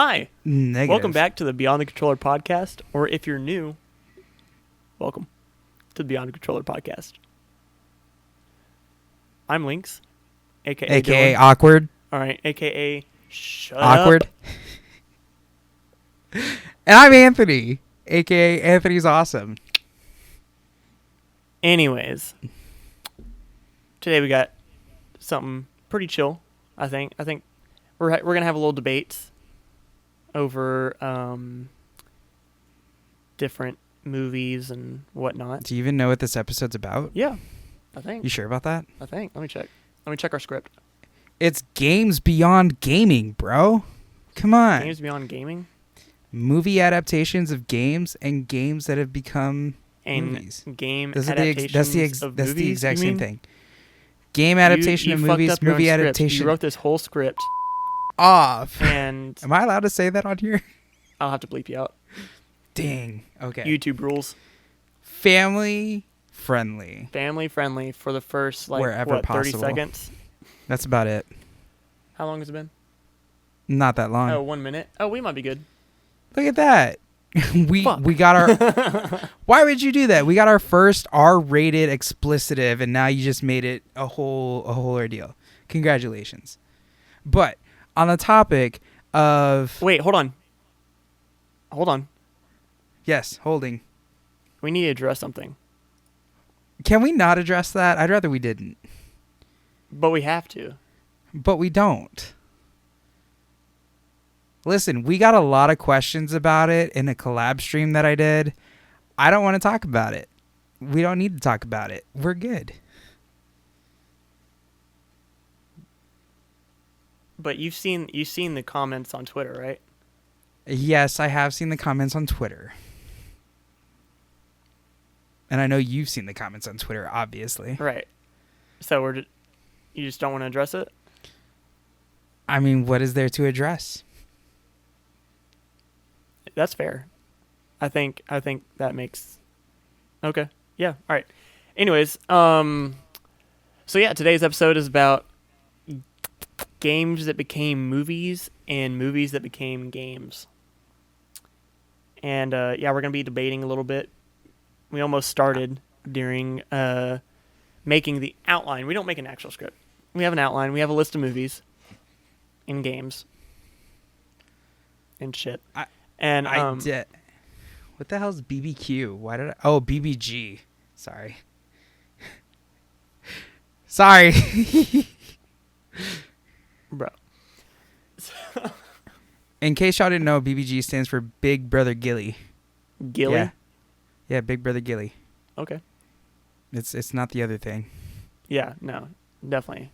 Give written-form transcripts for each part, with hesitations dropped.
Hi. Negative. Welcome back to the Beyond the Controller podcast, or if you're new, welcome to the Beyond the Controller podcast. I'm Lynxx, aka AKA Dylan. awkward. All right, aka shut Awkward. up. And I'm Anthony, aka AnthonysAwesome. Anyways, today we got something pretty chill. I think we're gonna have a little debate over different movies and whatnot. Do you even know what this episode's about? Yeah, I think. You sure about that? I think. Let me check. Let me check our script. It's games beyond gaming, bro. Come on. Games beyond gaming. Movie adaptations of games and games that have become And movies. game That's adaptations of that's movies, the exact you same mean? thing. Game adaptation you of fucked movies, up your movie own script. adaptation You wrote this whole script, off. and Am I allowed to say that on here? I'll have to bleep you out. Dang. Okay. YouTube rules. Family friendly. Family friendly for the first, Wherever 30 possible. seconds? That's about it. How long has it been? Not that long. Oh, 1 minute. Oh, we might be good. Look at that. we Fuck. got our Why would you do that? We got our first R-rated explicitive and now you just made it a whole ordeal. Congratulations. But on the topic of Wait, hold on. Hold on. yes, holding. We need to address something. Can we not address that? I'd rather we didn't. But we have to. But we don't. Listen, we got a lot of questions about it in a collab stream that I did. I don't want to talk about it. We don't need to talk about it. We're good. But you've seen the comments on Twitter, right? Yes, I have seen the comments on Twitter. And I know you've seen the comments on Twitter, obviously. Right. So you just don't want to address it? I mean, what is there to address? That's fair. I think that makes okay. Yeah. All right. Anyways, so yeah, today's episode is about games that became movies and movies that became games. And yeah, we're gonna be debating a little bit. We almost started during making the outline. We don't make an actual script. We have an outline. We have a list of movies and games and shit. I did. What the hell's BBQ? Why did I? Oh, BBG. Sorry. Sorry. Bro. In case y'all didn't know, BBG stands for Big Brother Gilly. Gilly? Yeah, Big Brother Gilly. Okay. It's not the other thing. Yeah, no. Definitely.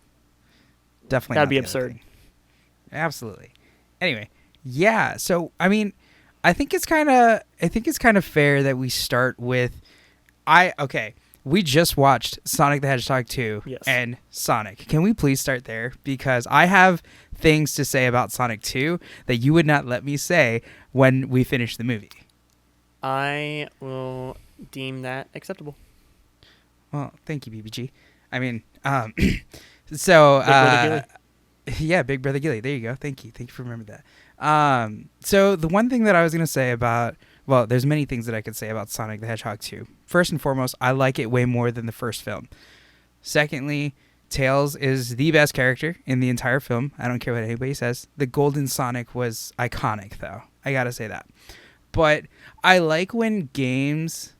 Definitely. That'd not be the other absurd. thing. Absolutely. Anyway, yeah. So I mean, I think it's kind of fair that we start with we just watched Sonic the Hedgehog 2 Yes. and Sonic. Can we please start there? Because I have things to say about Sonic 2 that you would not let me say when we finish the movie. I will deem that acceptable. Well, thank you, BBG. I mean, so Big Brother yeah, Big Brother Gilly. There you go. Thank you for remembering that. So the one thing that I was gonna say about, well, there's many things that I could say about Sonic the Hedgehog 2. First and foremost, I like it way more than the first film. Secondly, Tails is the best character in the entire film. I don't care what anybody says. The Golden Sonic was iconic, though. I gotta say that. But I like when games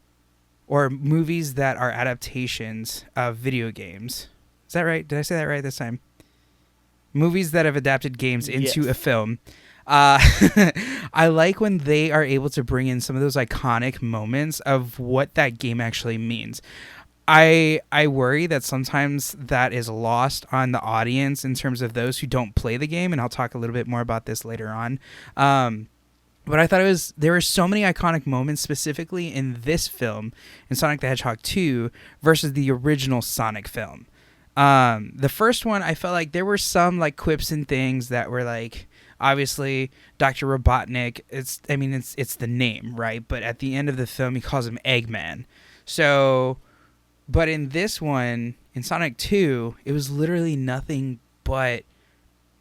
or movies that are adaptations of video games. Is that right? Did I say that right this time? Movies that have adapted games into Yes. a film. I like when they are able to bring in some of those iconic moments of what that game actually means. I worry that sometimes that is lost on the audience in terms of those who don't play the game, and I'll talk a little bit more about this later on. But I thought there were so many iconic moments specifically in this film, in Sonic the Hedgehog 2, versus the original Sonic film. The first one, I felt like there were some like quips and things that were like, obviously Dr. Robotnik, it's the name, right? But at the end of the film, he calls him Eggman. So, but in this one, in Sonic 2, it was literally nothing but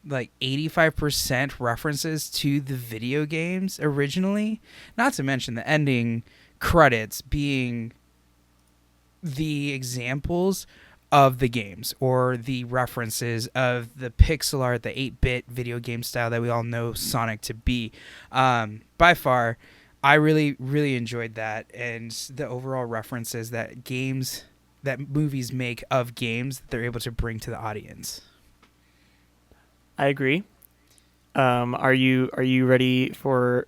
like 85% references to the video games originally, not to mention the ending credits being the examples of the games or the references of the pixel art, the 8-bit video game style that we all know Sonic to be. By far, I really, really enjoyed that, and the overall references that movies make of games that they're able to bring to the audience. I agree. Are you ready for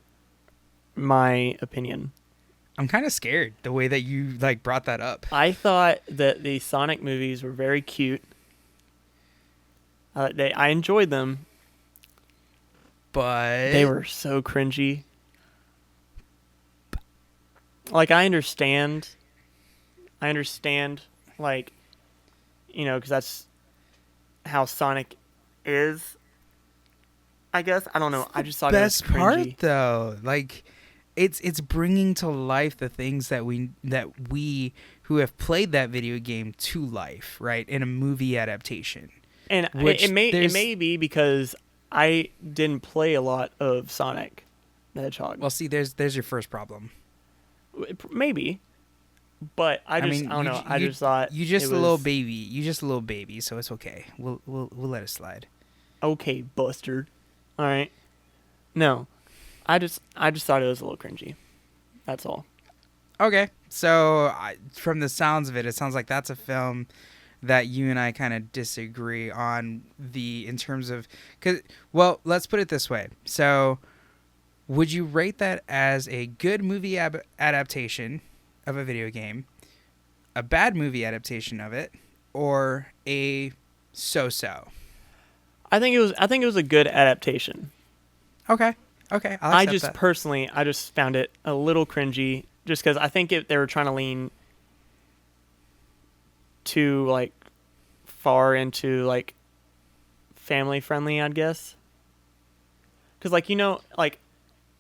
my opinion? I'm kind of scared the way that you like brought that up. I thought that the Sonic movies were very cute. I enjoyed them. But They were so cringy. Like I understand, like, because that's how Sonic is. I guess I don't know. I just thought it was best part cringy. though, like it's bringing to life the things that we who have played that video game to life, right? In a movie adaptation. And Which it may be because I didn't play a lot of Sonic the Hedgehog. Well, see, there's your first problem. Maybe, but I don't know. I just thought you just it a little was, baby. You just a little baby, so it's okay. We'll let it slide. okay, Buster. All right. No, I just thought it was a little cringy. That's all. Okay, so from the sounds of it, it sounds like that's a film that you and I kind of disagree on in terms of well, let's put it this way. So, would you rate that as a good movie adaptation of a video game, a bad movie adaptation of it, or a so-so? I think it was a good adaptation. Okay, I'll accept that. Personally, I just found it a little cringy, just because I think they were trying to lean too like far into like family friendly, I guess. Because like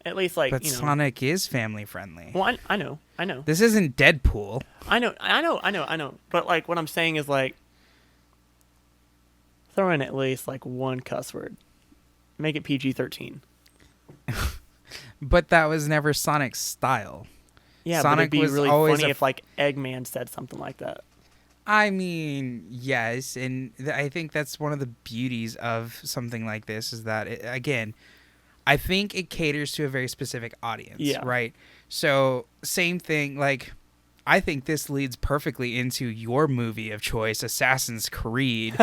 at least like But Sonic is family friendly. Well, I know. This isn't Deadpool. I know. But like what I'm saying is like throw in at least like one cuss word. Make it PG-13. But that was never Sonic's style. Yeah, Sonic but it'd be was really always funny if like Eggman said something like that. I mean, yes, and I think that's one of the beauties of something like this is that, again, I think it caters to a very specific audience, Yeah. right? So, same thing, like, I think this leads perfectly into your movie of choice, Assassin's Creed,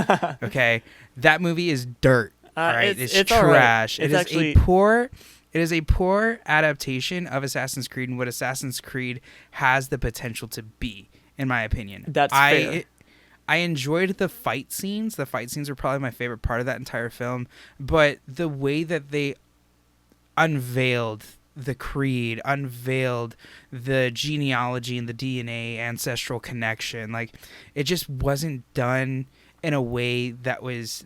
okay? That movie is dirt, all right? It's trash. Right. It is a poor adaptation of Assassin's Creed and what Assassin's Creed has the potential to be, in my opinion. That's fair. I enjoyed the fight scenes. The fight scenes were probably my favorite part of that entire film. But the way that they unveiled the creed, unveiled the genealogy and the DNA ancestral connection, like it just wasn't done in a way that was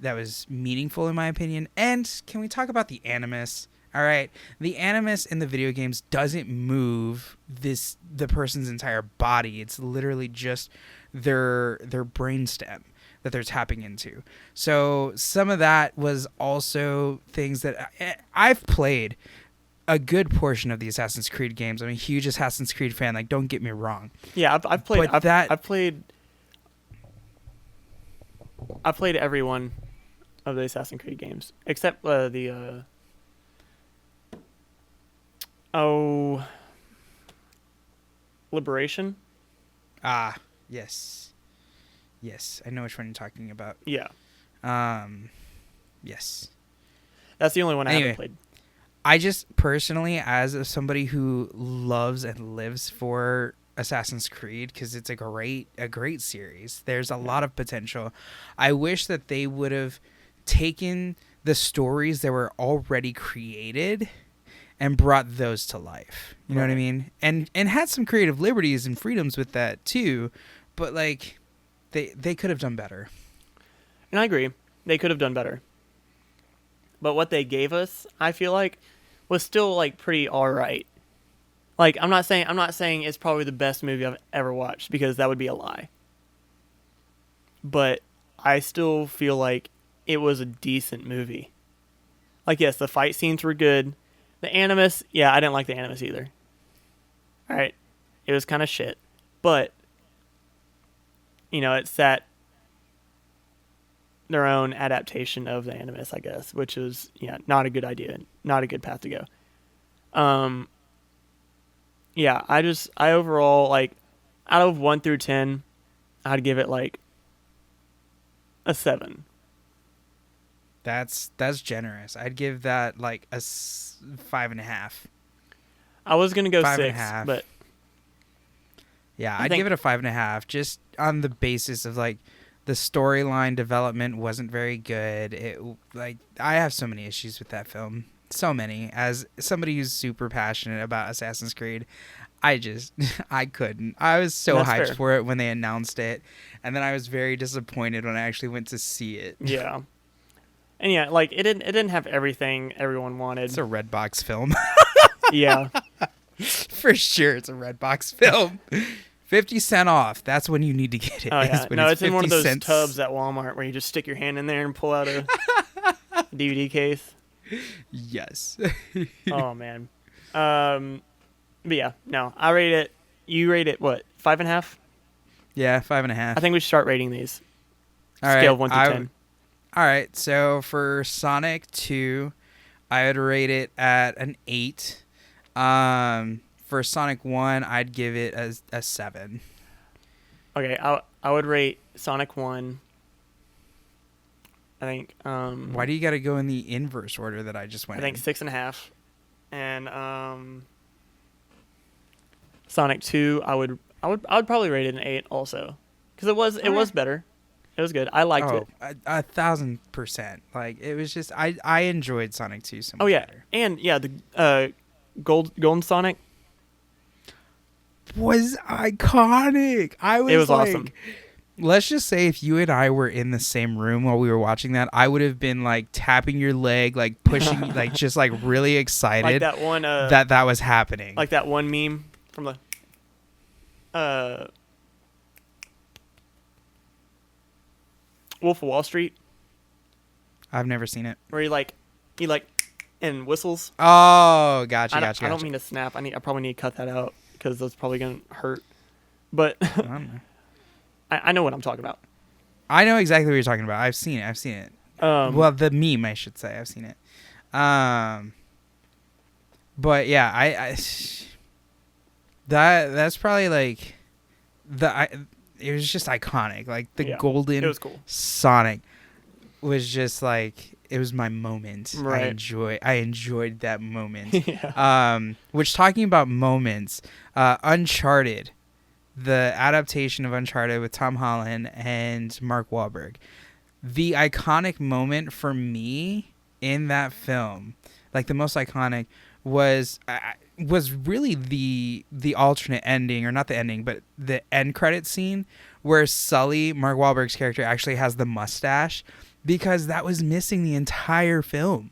meaningful, in my opinion. And can we talk about the animus? All right, the animus in the video games doesn't move the person's entire body. It's literally just their brainstem that they're tapping into. So some of that was also things that I've played a good portion of the Assassin's Creed games. I'm a huge Assassin's Creed fan. Like, don't get me wrong. Yeah, I've played. But I've played every one of the Assassin's Creed games except Liberation. Yes, I know which one you're talking about. Yeah, Yes. that's the only one I Anyway. haven't played. I just personally, as somebody who loves and lives for Assassin's Creed, because it's a great series, there's a lot of potential. I wish that they would have taken the stories that were already created and brought those to life. You know what I mean? And had some creative liberties and freedoms with that too. But like, they could have done better. And I agree, they could have done better. But what they gave us, I feel like, was still like pretty alright. Like I'm not saying it's probably the best movie I've ever watched, because that would be a lie. But I still feel like it was a decent movie. Like, yes, the fight scenes were good. The Animus, yeah, I didn't like the Animus either. All right, it was kind of shit, but it's that their own adaptation of the Animus, I guess, which is not a good idea, not a good path to go. Um, yeah, I overall like out of 1 through 10, I'd give it like a 7. That's generous. I'd give that like a 5.5. I was gonna go Five and a 6, half. but Yeah, I I'd think give it a 5.5, just on the basis of like the storyline development wasn't very good. It like I have so many issues with that film, so many. As somebody who's super passionate about Assassin's Creed, I just I couldn't. I was so that's hyped fair. for it when they announced it, and then I was very disappointed when I actually went to see it. Yeah, and yeah, like it didn't have everything everyone It's wanted. a Redbox film. Yeah, For sure, it's a Redbox film. 50 cent off. That's when you need to get it. oh is yeah, when no, it's in one of 50 those cents. tubs at Walmart where you just stick your hand in there and pull out a DVD case. Yes. Oh man, but yeah, no, I rate it. You rate it what, 5.5? Yeah, 5.5. I think we should start rating these. All Scale right, of 1 through 10. All right, so for Sonic 2, I would rate it at an 8. For Sonic 1, I'd give it a 7. Okay, I would rate Sonic 1. I think. Why do you got to go in the inverse order that I just went I think in? 6.5, and Sonic 2, I would probably rate it an 8 also, because it was better. It was good. I liked it. 1,000%. Like it was just I enjoyed Sonic 2 so much. Oh yeah, better. and yeah, the Golden Sonic. Was iconic. It was like, awesome. Let's just say if you and I were in the same room while we were watching that, I would have been like tapping your leg, like pushing, like just like really excited Like that one. that was happening. Like that one meme from the. Wolf of Wall Street, I've never seen it. where he and whistles. Oh, gotcha, I gotcha. don't mean to snap. I probably need to cut that out because that's probably gonna hurt. But I don't know. I know what I'm talking about. I know exactly what you're talking about. I've seen it. Well, the meme, I should say. I've seen it. But yeah, I that's probably like it was just iconic. Like the golden it was cool. Sonic was just like it was my moment. Right. I enjoyed that moment. Yeah. Which, talking about moments, Uncharted, the adaptation of Uncharted with Tom Holland and Mark Wahlberg. The iconic moment for me in that film, like the most iconic, was really the alternate ending, or not the ending, but the end credit scene where Sully, Mark Wahlberg's character, actually has the mustache, because that was missing the entire film.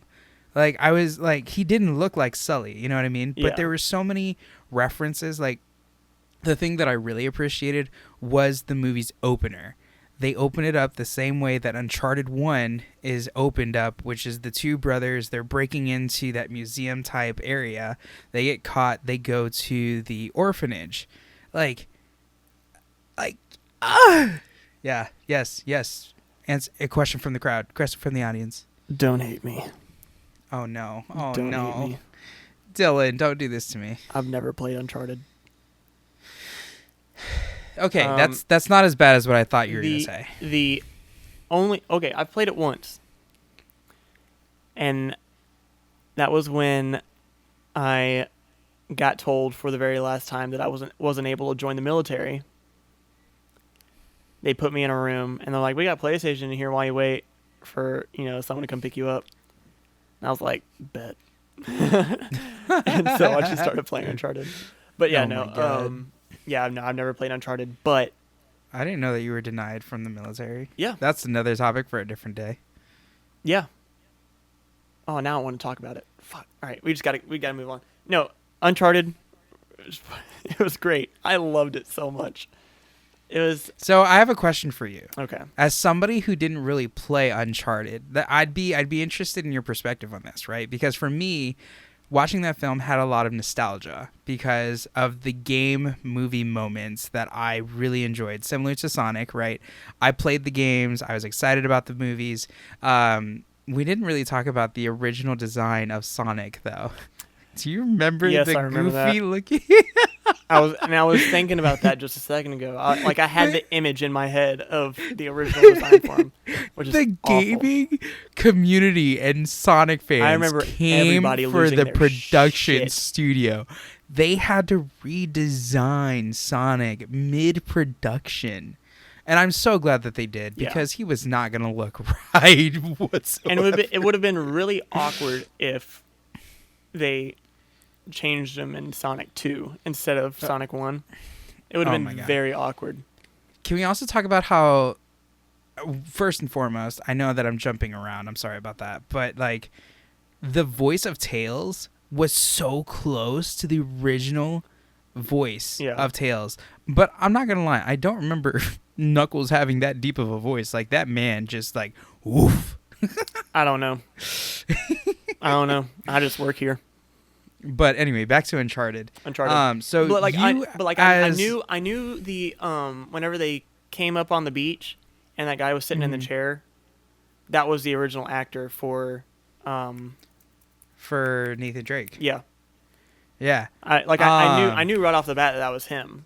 Like, I was like, he didn't look like Sully, you know what I mean? Yeah. But there were so many references. Like, the thing that I really appreciated was the movie's opener. They open it up the same way that Uncharted 1 is opened up, which is the two brothers. They're breaking into that museum type area. They get caught. They go to the orphanage. Yeah, yes. And a question from the crowd. Question from the audience. Don't hate me. Oh, no. Don't hate me. Dylan, don't do this to me. I've never played Uncharted. Okay, that's not as bad as what I thought you were going to say. I've played it once, and that was when I got told for the very last time that I wasn't able to join the military. They put me in a room, and they're like, "We got PlayStation in here while you wait for someone to come pick you up." And I was like, "Bet." And so I just started playing Uncharted. But yeah, Oh my God. I've never played Uncharted, but I didn't know that you were denied from the military. yeah. That's another topic for a different day. Yeah. Oh, now I want to talk about it. Fuck. All right, we gotta move on. No, Uncharted. It was great. I loved it so much. It was So I have a question for you. okay. As somebody who didn't really play Uncharted, that I'd be interested in your perspective on this, right? Because for me, watching that film had a lot of nostalgia because of the game movie moments that I really enjoyed, similar to Sonic, right? I played the games, I was excited about the movies. We didn't really talk about the original design of Sonic, though. Do you remember Yes, the I remember that. goofy looking? I was thinking about that just a second ago. I had the image in my head of the original design for him, which is The awful. gaming community and Sonic I fans remember came everybody for losing the their production shit. studio. They had to redesign Sonic mid-production. And I'm so glad that they did Yeah. because he was not going to look right whatsoever. And it would have been really awkward if they changed him in Sonic 2 instead of Sonic 1. It would have Oh my been God. very awkward. Can we also talk about how, first and foremost, I know that I'm jumping around. I'm sorry about that. But, like, the voice of Tails was so close to the original voice Yeah. of Tails. But I'm not going to lie. I don't remember Knuckles having that deep of a voice. Like, that man just, like, woof. I don't know. I don't know. I just work here. But anyway, back to Uncharted. So but like you I as knew the whenever they came up on the beach and that guy was sitting in the chair, that was the original actor for for Nathan Drake. yeah. Yeah. I knew right off the bat that was him.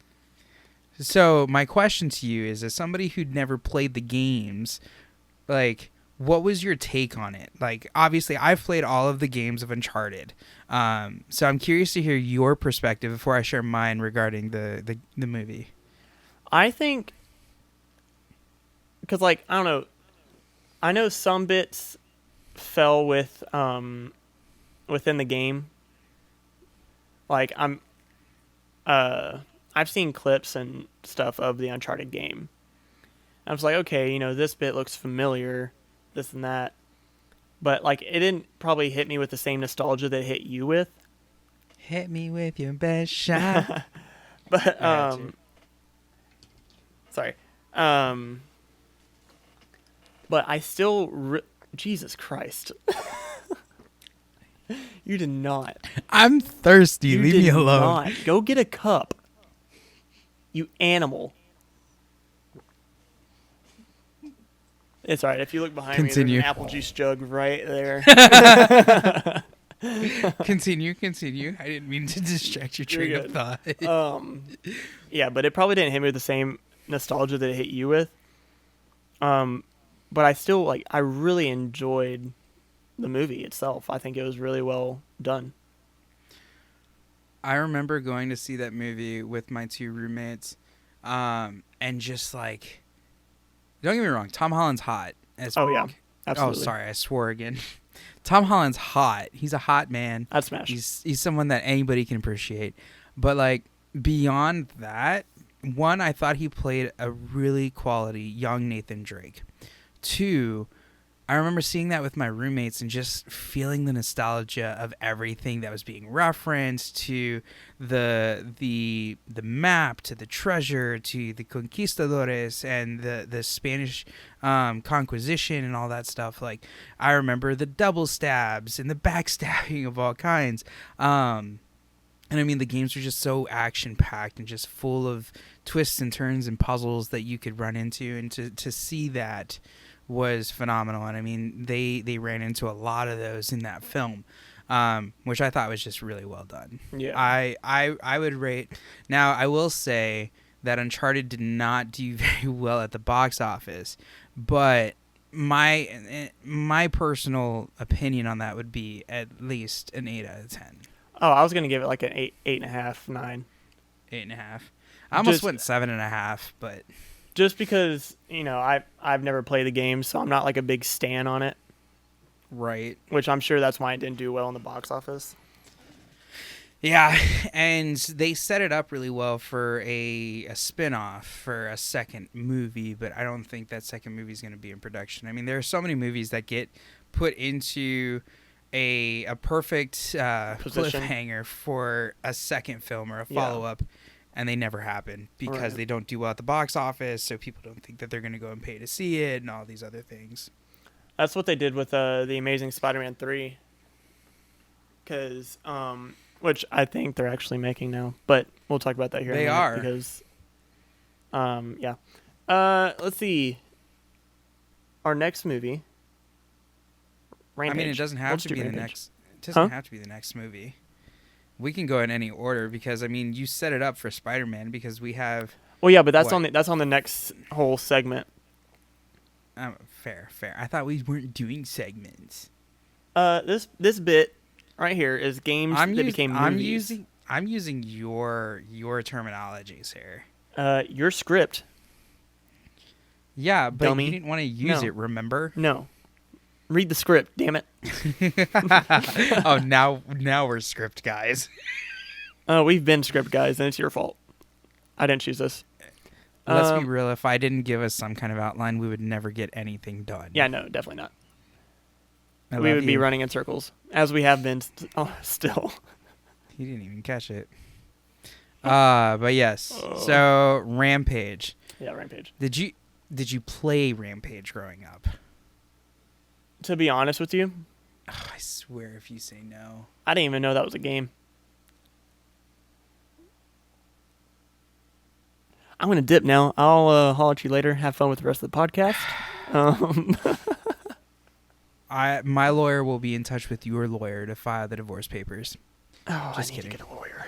So my question to you is, as somebody who'd never played the games, like, what was your take on it? Like, obviously, I've played all of the games of Uncharted, so I'm curious to hear your perspective before I share mine regarding the movie. I think because like I don't know, I know some bits fell with within the game. Like I've seen clips and stuff of the Uncharted game. I was like, okay, this bit looks familiar, this and that. But like it didn't probably hit me with the same nostalgia that it hit you with. Hit me with your best shot. But I got you. sorry. But I still Jesus Christ. You did not. I'm thirsty. You Leave did me alone. not. Go get a cup. You animal. It's alright. If you look behind me, Continue. there's an apple juice jug right there. Continue. I didn't mean to distract your train You're of good. thought. Yeah, but it probably didn't hit me with the same nostalgia that it hit you with. But I still I really enjoyed the movie itself. I think it was really well done. I remember going to see that movie with my two roommates, and just like, don't get me wrong, Tom Holland's hot as Oh yeah, fuck. absolutely. Oh, sorry, I swore again. Tom Holland's hot. He's a hot man. I'd smash. He's someone that anybody can appreciate. But like beyond that, one, I thought he played a really quality young Nathan Drake. Two, I remember seeing that with my roommates and just feeling the nostalgia of everything that was being referenced, to the map, to the treasure, to the conquistadores and the Spanish conquisition and all that stuff. Like, I remember the double stabs and the backstabbing of all kinds. And I mean, the games were just so action packed and just full of twists and turns and puzzles that you could run into, and to see that was phenomenal. And I mean, they ran into a lot of those in that film, which I thought was just really well done. Yeah. I would rate. Now, I will say that Uncharted did not do very well at the box office, but my personal opinion on that would be at least an 8 out of 10. Oh, I was gonna give it like an 8.5, 9. 8.5. I almost Just- went 7.5, but Just because I've never played the game, so I'm not like a big stan on it. right. Which I'm sure that's why it didn't do well in the box office. Yeah, and they set it up really well for a spin-off for a second movie, but I don't think that second movie is going to be in production. I mean, there are so many movies that get put into a perfect Position. cliffhanger for a second film or a follow-up, and they never happen because Right. they don't do well at the box office, so people don't think that they're going to go and pay to see it and all these other things. That's what they did with the Amazing Spider-Man 3. Because, which I think they're actually making now. But we'll talk about that here in a They minute. are. Because, yeah. Let's see. Our next movie. Rampage. I mean, it doesn't have Let's to do be the Rampage. next. It doesn't Huh? have to be the next movie. We can go in any order because I mean, you set it up for Spider-Man because we have. Well, yeah, but that's What? on the next whole segment. Fair. I thought we weren't doing segments. This bit right here is games that became movies. I'm using your terminologies here. Your script. Yeah, but Dummy. you didn't want to use No. it, remember? No. Read the script, damn it. Oh, now we're script guys. We've been script guys, and it's your fault. I didn't choose this. Let's be real. If I didn't give us some kind of outline, we would never get anything done. Yeah, no, definitely not. I We love would be you. running in circles, as we have been still. He didn't even catch it. But yes. So Rampage. Yeah, Rampage. Did you play Rampage growing up? To be honest with you, Oh, I swear, if you say no. I didn't even know that was a game. I'm going to dip now. I'll holler at you later. Have fun with the rest of the podcast. My lawyer will be in touch with your lawyer to file the divorce papers. Oh, Just I need kidding. to get a lawyer.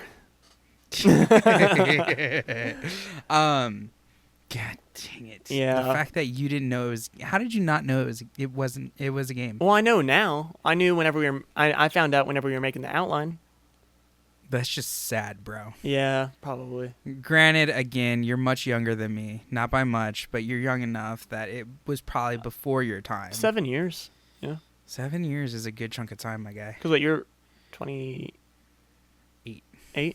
God dang it. Yeah. The fact that you didn't know it was. How did you not know it was a game? Well, I know now. I knew whenever we were. I found out whenever we were making the outline. That's just sad, bro. Yeah, probably. Granted, again, you're much younger than me. Not by much, but you're young enough that it was probably before your time. 7 years. Yeah. 7 years is a good chunk of time, my guy. Because what, you're 28? Yeah.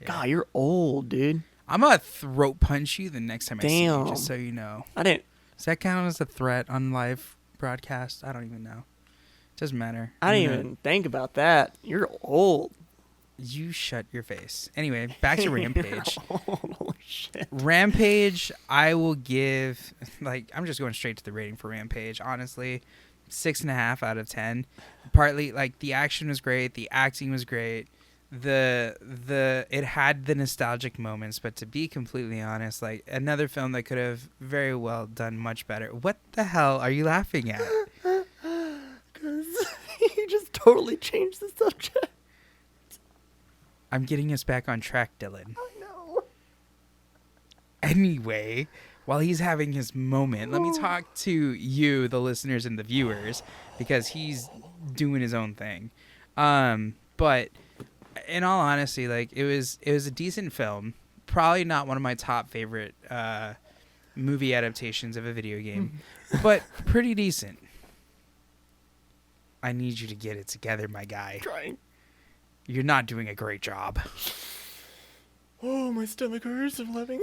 God, you're old, dude. I'm gonna throat punch you the next time I see you, Damn. just so you know. I didn't. Does that count as a threat on live broadcast? I don't even know. Doesn't matter. I didn't even think about that. You're old. You shut your face. Anyway, back to Rampage. You're old. Holy shit. Rampage, I will give, I'm just going straight to the rating for Rampage, honestly. 6.5 out of 10. Partly, the action was great, the acting was great, it had the nostalgic moments, but to be completely honest, another film that could have very well done much better. What the hell are you laughing at? Because you just totally changed the subject. I'm getting us back on track, Dylan. I know. Anyway, while he's having his moment, let me talk to you, the listeners and the viewers, because he's doing his own thing. But in all honesty, it was a decent film. Probably not one of my top favorite movie adaptations of a video game, but pretty decent. I need you to get it together, my guy. Trying. You're not doing a great job. Oh, my stomach hurts. I'm laughing.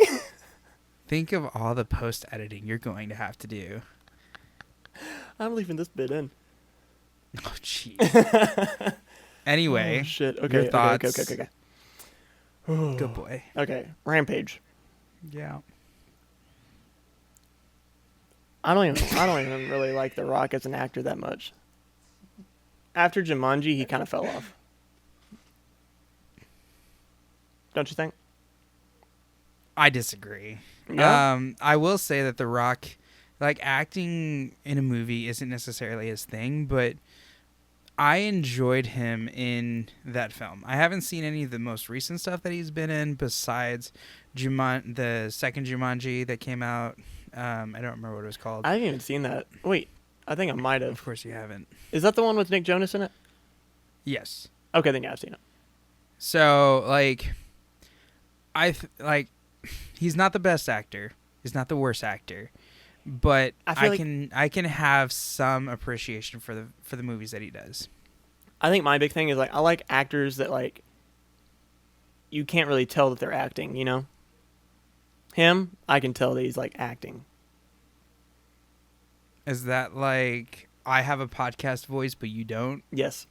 Think of all the post-editing you're going to have to do. I'm leaving this bit in. Oh, jeez. Anyway, Oh, shit. Okay. your thoughts. Okay. Good boy. Okay. Rampage. Yeah. I don't even really like The Rock as an actor that much. After Jumanji, he kind of fell off. Don't you think? I disagree. Yeah. I will say that The Rock, acting in a movie isn't necessarily his thing, but I enjoyed him in that film. I haven't seen any of the most recent stuff that he's been in besides the second Jumanji that came out. I don't remember what it was called. I haven't even seen that. Wait, I think I might have. Of course you haven't. Is that the one with Nick Jonas in it? Yes. Okay, then yeah, I've seen it. So, he's not the best actor. He's not the worst actor. But I can have some appreciation for the movies that he does. I think my big thing is I like actors that you can't really tell that they're acting, you know? Him, I can tell that he's acting. Is that I have a podcast voice but you don't? Yes.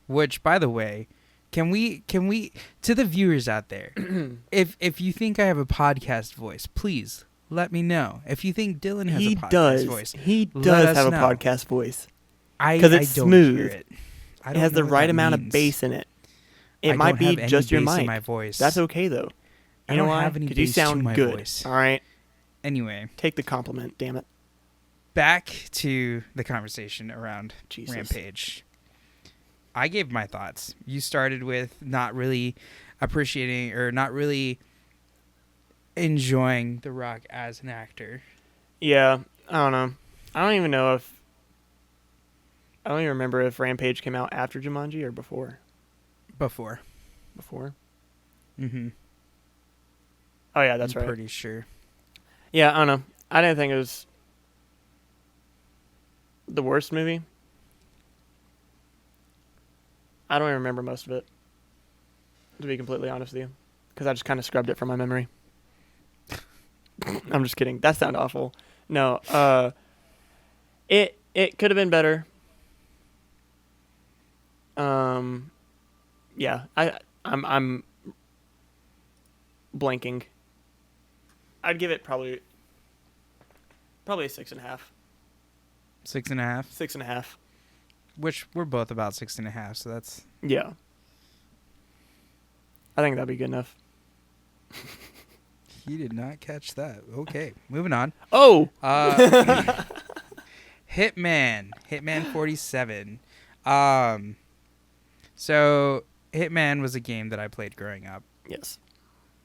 Which, by the way, Can we to the viewers out there, if you think I have a podcast voice, please let me know. If you think Dylan has a podcast voice, He let does us have a know. podcast voice. I 'Cause it's don't hear smooth. it. I It don't has know the what right that amount means. of bass in it. It I might don't be have any just your bass in mic. my voice. That's okay though. I You know don't why? have any 'Cause you bass to sound my good. voice. All right, Anyway, take the compliment. Damn it. back to the conversation around Jesus. Rampage. I gave my thoughts. You started with not really appreciating or not really enjoying The Rock as an actor. Yeah, I don't know. I don't even know if I don't even remember if Rampage came out after Jumanji or before. Before. Before. Mm-hmm. Oh yeah, that's I'm right. pretty sure. Yeah, I don't know. I didn't think it was the worst movie. I don't even remember most of it, to be completely honest with you, because I just kind of scrubbed it from my memory. I'm just kidding. That sounded awful. No, it could have been better. Yeah, I'm blanking. I'd give it probably a 6.5. 6.5. 6.5. Which we're both about 6.5, so that's Yeah. I think that'd be good enough. he did not catch that. Okay, moving on. Oh! Hitman 47. So Hitman was a game that I played growing up. Yes.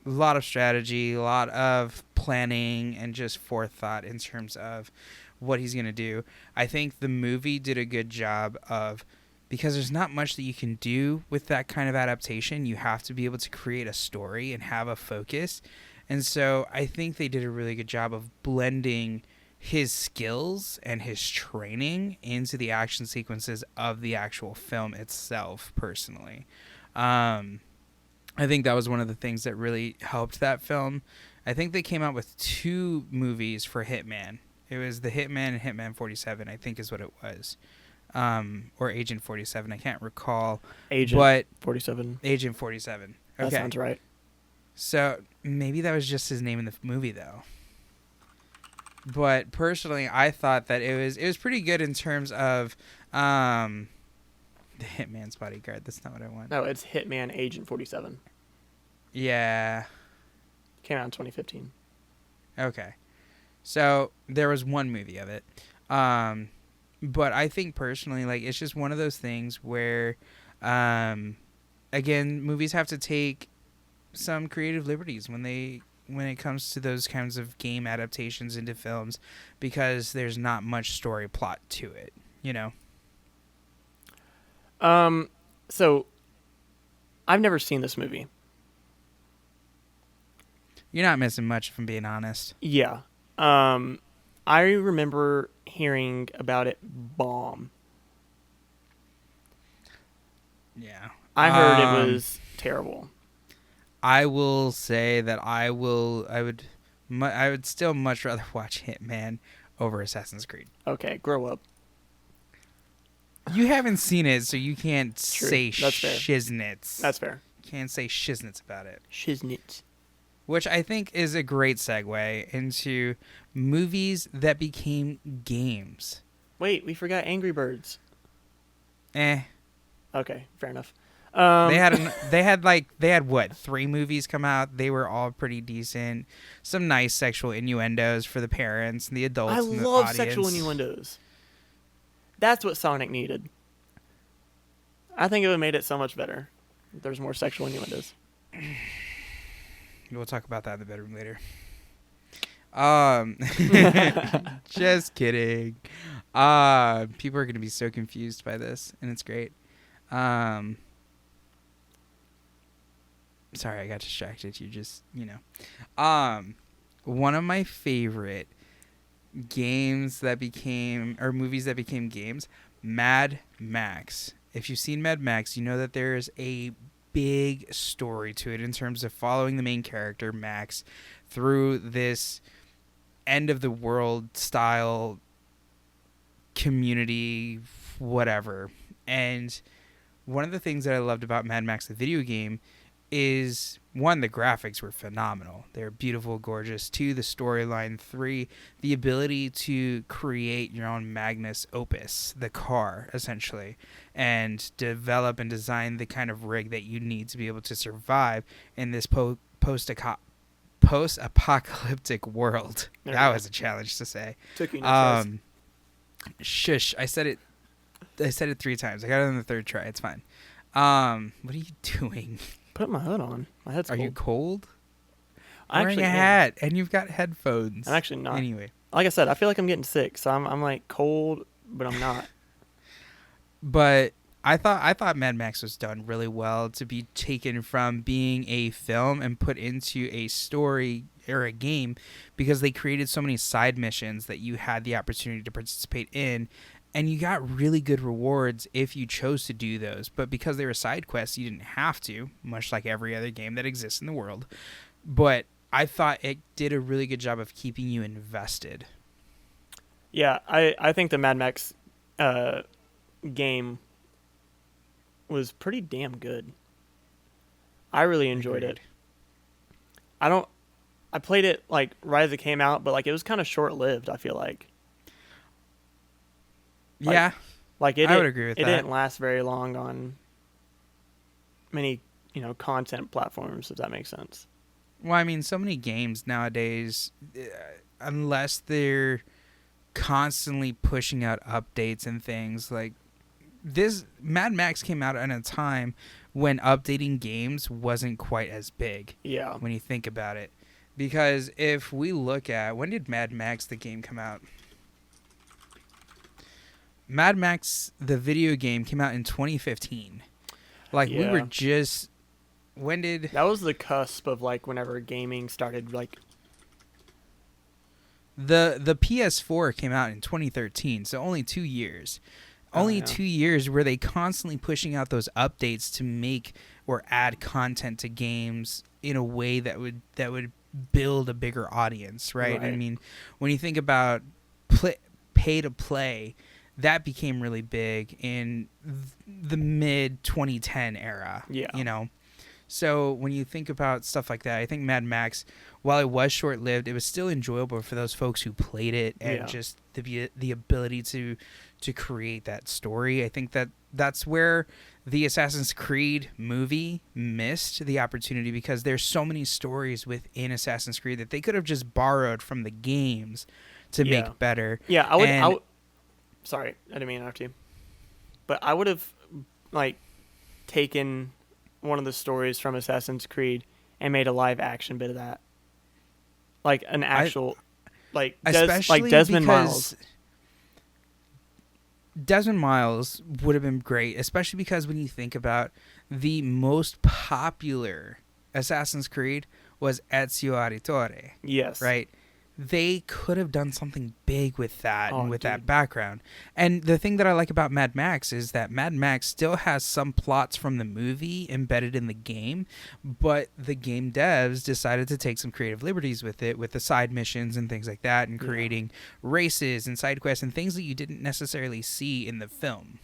A lot of strategy, a lot of planning, and just forethought in terms of what he's going to do. I think the movie did a good job of, because there's not much that you can do with that kind of adaptation. You have to be able to create a story and have a focus. And so I think they did a really good job of blending his skills and his training into the action sequences of the actual film itself, personally. I think that was one of the things that really helped that film. I think they came out with 2 movies for Hitman. It was the Hitman and Hitman 47, I think is what it was. Or Agent 47, I can't recall. Agent 47. Agent 47. Okay. That sounds right. So maybe that was just his name in the movie, though. But personally, I thought that it was pretty good in terms of the Hitman's Bodyguard. That's not what I want. No, it's Hitman Agent 47. Yeah. Came out in 2015. Okay. So there was one movie of it. But I think personally, like, it's just one of those things where, again, movies have to take some creative liberties when it comes to those kinds of game adaptations into films, because there's not much story plot to it, you know? So I've never seen this movie. You're not missing much, if I'm being honest. Yeah. I remember hearing about it bomb. Yeah. I heard it was terrible. I will say that I would still much rather watch Hitman over Assassin's Creed. Okay, grow up. You haven't seen it, so you can't True. say That's fair. shiznits. That's fair. You can't say shiznits about it. Shiznit. Which I think is a great segue into movies that became games. Wait, we forgot Angry Birds. Eh. Okay, fair enough. They had what, 3 movies come out. They were all pretty decent. Some nice sexual innuendos for the parents and the adults. I and the love audience. sexual innuendos. That's what Sonic needed. I think it would have made it so much better if there's more sexual innuendos. We'll talk about that in the bedroom later. Just kidding. People are gonna be so confused by this, and it's great. Sorry, I got distracted. You just, one of my favorite games that became, or movies that became games, Mad Max. If you've seen Mad Max, you know that there's a big story to it in terms of following the main character, Max, through this end of the world style community, whatever. And one of the things that I loved about Mad Max the video game is, one, the graphics were phenomenal. They're beautiful, gorgeous. Two, the storyline. Three, the ability to create your own Magnus Opus, the car, essentially, and develop and design the kind of rig that you need to be able to survive in this post-apocalyptic world. That was a challenge to say. Took you no Shush, I said it 3 times. I got it on the 3rd try. It's fine. What are you doing? Put my hood on. My head's cold. Are you cold? I'm wearing actually a hat, and you've got headphones. I'm actually not. Anyway. Like I said, I feel like I'm getting sick, so I'm like cold, but I'm not. But I thought Mad Max was done really well to be taken from being a film and put into a story or a game, because they created so many side missions that you had the opportunity to participate in, and you got really good rewards if you chose to do those. But because they were side quests, you didn't have to, much like every other game that exists in the world. But I thought it did a really good job of keeping you invested. Yeah, I think the Mad Max game was pretty damn good. I really enjoyed it. I played it like right as it came out, but like it was kind of short-lived, I feel like. Yeah. Like I would agree with that. It didn't last very long on many, content platforms, if that makes sense. Well, I mean, so many games nowadays, unless they're constantly pushing out updates and things, like this, Mad Max came out at a time when updating games wasn't quite as big. Yeah. When you think about it. Because if we look at, when did Mad Max the game come out? Mad Max the video game came out in 2015. Like, we were just... When did... That was the cusp of, like, whenever gaming started, like... The PS4 came out in 2013, so only 2 years. Only 2 years were they constantly pushing out those updates to make or add content to games in a way that would build a bigger audience, right? I mean, when you think about pay to play, that became really big in the mid 2010 era. Yeah. So when you think about stuff like that, I think Mad Max, while it was short-lived, it was still enjoyable for those folks who played it, and just the ability to create that story. I think that's where the Assassin's Creed movie missed the opportunity, because there's so many stories within Assassin's Creed that they could have just borrowed from the games to make better. Yeah, I would. Sorry, I didn't mean to interrupt you, but I would have like taken one of the stories from Assassin's Creed and made a live action bit of that, like an actual, like Desmond Miles. Desmond Miles would have been great, especially because when you think about the most popular Assassin's Creed was Ezio Auditore. Yes. Right? They could have done something big with that and with that background. And the thing that I like about Mad Max is that Mad Max still has some plots from the movie embedded in the game, but the game devs decided to take some creative liberties with it, with the side missions and things like that, and creating races and side quests and things that you didn't necessarily see in the film.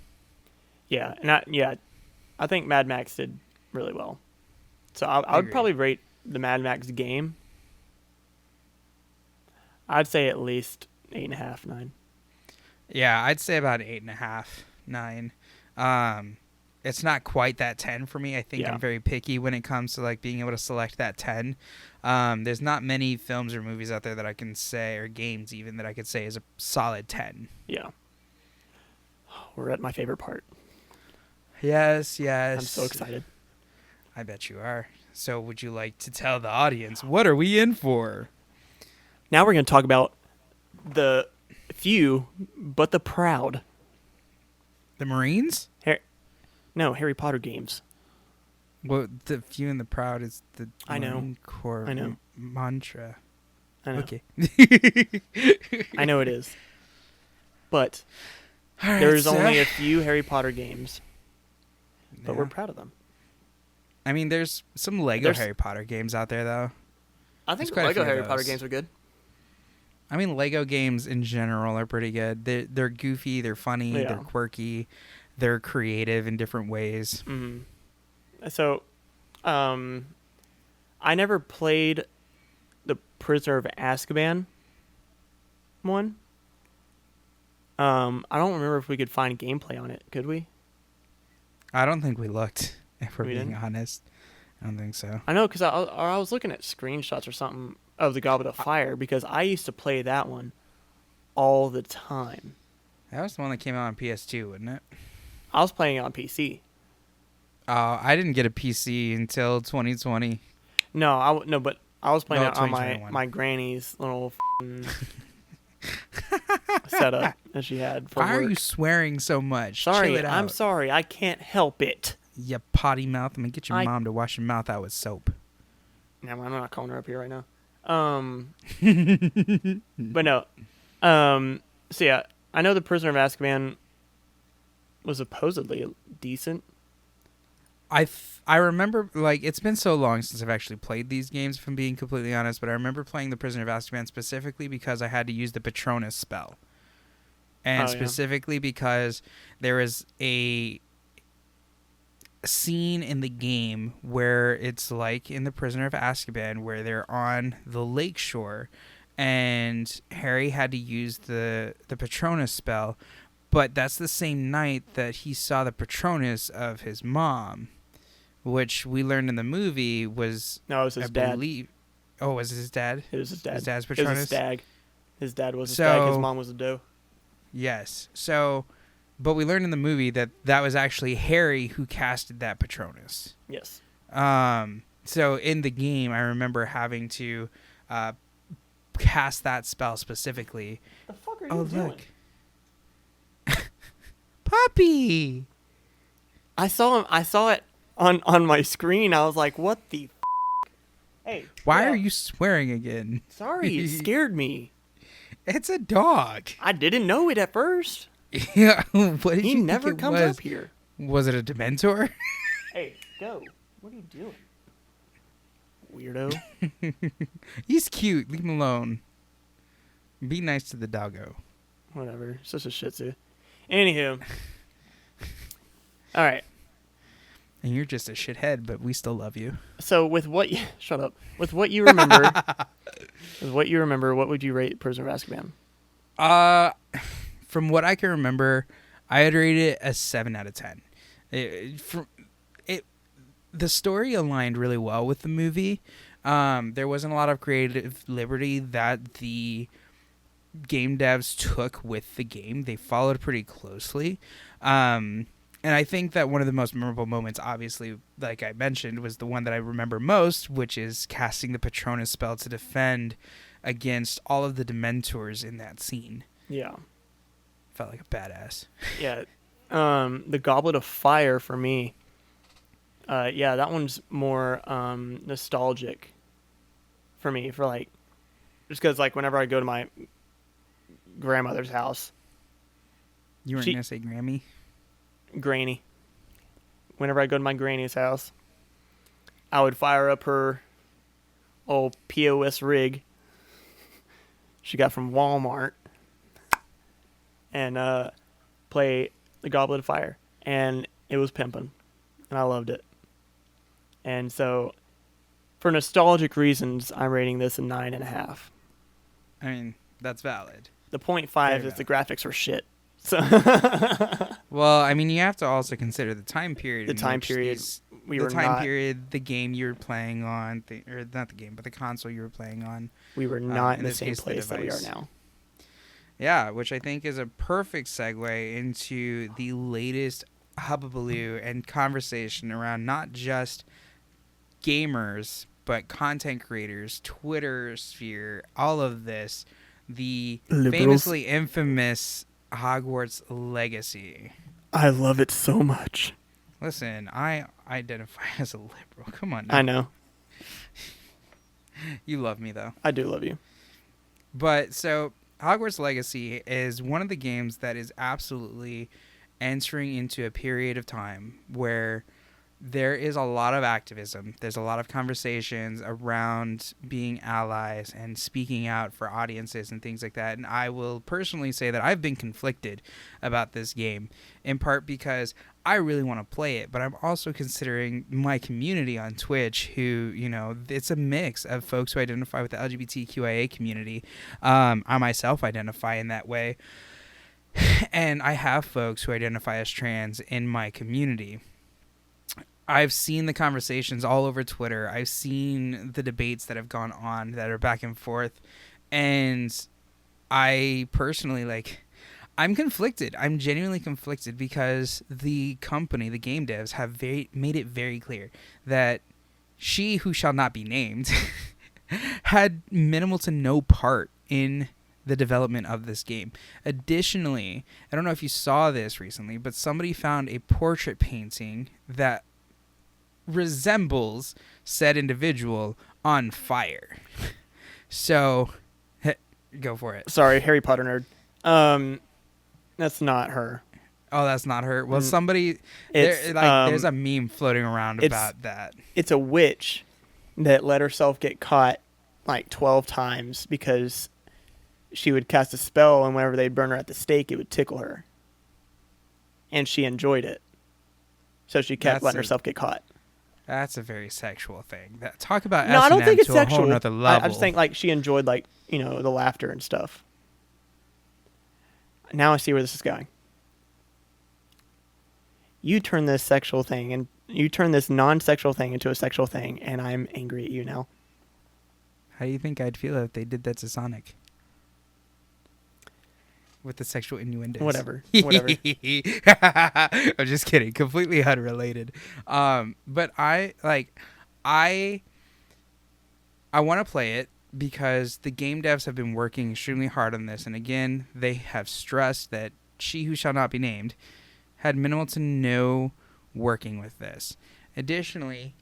Yeah, and I think Mad Max did really well. So I would probably rate the Mad Max game, I'd say at least 8.5, 9. Yeah, I'd say about 8.5, 9. It's not quite that 10 for me. I think I'm very picky when it comes to like being able to select that 10. There's not many films or movies out there that I can say, or games even, that I could say is a solid 10. Yeah. We're at my favorite part. Yes. I'm so excited. I bet you are. So would you like to tell the audience, what are we in for? Now we're going to talk about the few, but the proud. The Marines? Harry Potter games. Well, the few and the proud is the Marine Corps mantra. I know. Okay. I know it is. But Right, there's only a few Harry Potter games. But we're proud of them. I mean, there's some Lego Harry Potter games out there, though. I think Lego Harry Potter games are good. I mean, Lego games in general are pretty good. They're goofy, they're funny, they're quirky. they're creative in different ways. Mm. So, I never played the Prisoner of Azkaban one. I don't remember if we could find gameplay on it. Could we? I don't think we looked, if we're We being didn't? honest. I don't think so. I know, because I was looking at screenshots or something of the Goblet of Fire, because I used to play that one all the time. That was the one that came out on PS2, wasn't it? I was playing it on PC. I didn't get a PC until 2020. No, but I was playing No, it on 2021. my granny's little setup that she had for Why work. are you swearing so much? Sorry, Chill it out. I'm sorry. I can't help it. You potty mouth. I'm going to get your I- mom to wash your mouth out with soap. No, I'm not calling her up here right now. But no. So yeah, I know the Prisoner of Azkaban was supposedly decent. I remember, like, it's been so long since I've actually played these games, if I'm being completely honest, but I remember playing the Prisoner of Azkaban specifically because I had to use the Patronus spell. And Oh, yeah. specifically because there is a scene in the game where it's like in the Prisoner of Azkaban where they're on the lake shore and Harry had to use the Patronus spell, but that's the same night that he saw the Patronus of his mom, which we learned in the movie was, No, it was his I dad. believe. Oh, was it his dad? It was his dad. His dad's It was Patronus? a stag. His dad was a So- stag. His mom was a doe. Yes. So, but we learned in the movie that that was actually Harry who casted that Patronus. Yes. So in the game, I remember having to cast that spell specifically. The fuck are you Oh, doing? look. Puppy! I saw him. I saw it on my screen. I was like, "What the? Hey, Why yeah, are you swearing again? Sorry, it scared me. It's a dog. I didn't know it at first. Yeah. What did He you never think it comes was? up here. Was it a Dementor? Hey, go. What are you doing? Weirdo. He's cute. Leave him alone. Be nice to the doggo. Whatever. Such a shih tzu. Anywho. All right. And you're just a shithead, but we still love you. So with what you shut up. With what you remember, what would you rate Prisoner of Azkaban? From what I can remember, I had rated it a 7 out of 10. The story aligned really well with the movie. There wasn't a lot of creative liberty that the game devs took with the game. They followed pretty closely. And I think that one of the most memorable moments, obviously, like I mentioned, was the one that I remember most, which is casting the Patronus spell to defend against all of the Dementors in that scene. Yeah. Felt like a badass. Yeah. The Goblet of Fire for me. Yeah, that one's more nostalgic for me. For like, just because like whenever I go to my grandmother's house, You weren't She- going to say Grammy? granny. Whenever I go to my granny's house, I would fire up her old POS rig she got from Walmart and play the Goblet of Fire, and it was pimping, and I loved it. And so, for nostalgic reasons, I'm rating this a 9.5. I mean, that's valid. The 0.5 Fair is the graphics were shit. So Well, I mean, you have to also consider the time period. The in time which period these- we the were time not period, the game you were playing on, or not the game, but the console you were playing on. we were not in in the this same case, the place that we are device. now. Yeah, which I think is a perfect segue into the latest hubbubaloo and conversation around not just gamers, but content creators, Twitter sphere, all of this. The Liberals. famously infamous Hogwarts Legacy. I love it so much. Listen, I identify as a liberal. Come on now. I know. You love me, though. I do love you. But so Hogwarts Legacy is one of the games that is absolutely entering into a period of time where there is a lot of activism. There's a lot of conversations around being allies and speaking out for audiences and things like that. And I will personally say that I've been conflicted about this game, in part because I really want to play it, but I'm also considering my community on Twitch who, it's a mix of folks who identify with the LGBTQIA community. I myself identify in that way. And I have folks who identify as trans in my community. I've seen the conversations all over Twitter. I've seen the debates that have gone on that are back and forth. And I personally, I'm conflicted. I'm genuinely conflicted because the company, the game devs, have made it very clear that she who shall not be named had minimal to no part in the development of this game. Additionally, I don't know if you saw this recently, but somebody found a portrait painting that resembles said individual on fire. So, go for it. Sorry, Harry Potter nerd. That's not her. Oh, that's not her. Well, somebody there's a meme floating around about that. It's a witch that let herself get caught like 12 times because she would cast a spell, and whenever they'd burn her at the stake, it would tickle her. And she enjoyed it. So she kept letting herself get caught. That's a very sexual thing. Talk about no, S&M I don't think it's to sexual. A whole nother level. I just think she enjoyed the laughter and stuff. Now I see where this is going. You turn this sexual thing and you turn this non-sexual thing into a sexual thing, and I'm angry at you now. How do you think I'd feel if they did that to Sonic? With the sexual innuendos. Whatever. I'm just kidding. Completely unrelated. But I want to play it because the game devs have been working extremely hard on this. And again, they have stressed that she who shall not be named had minimal to no working with this. Additionally,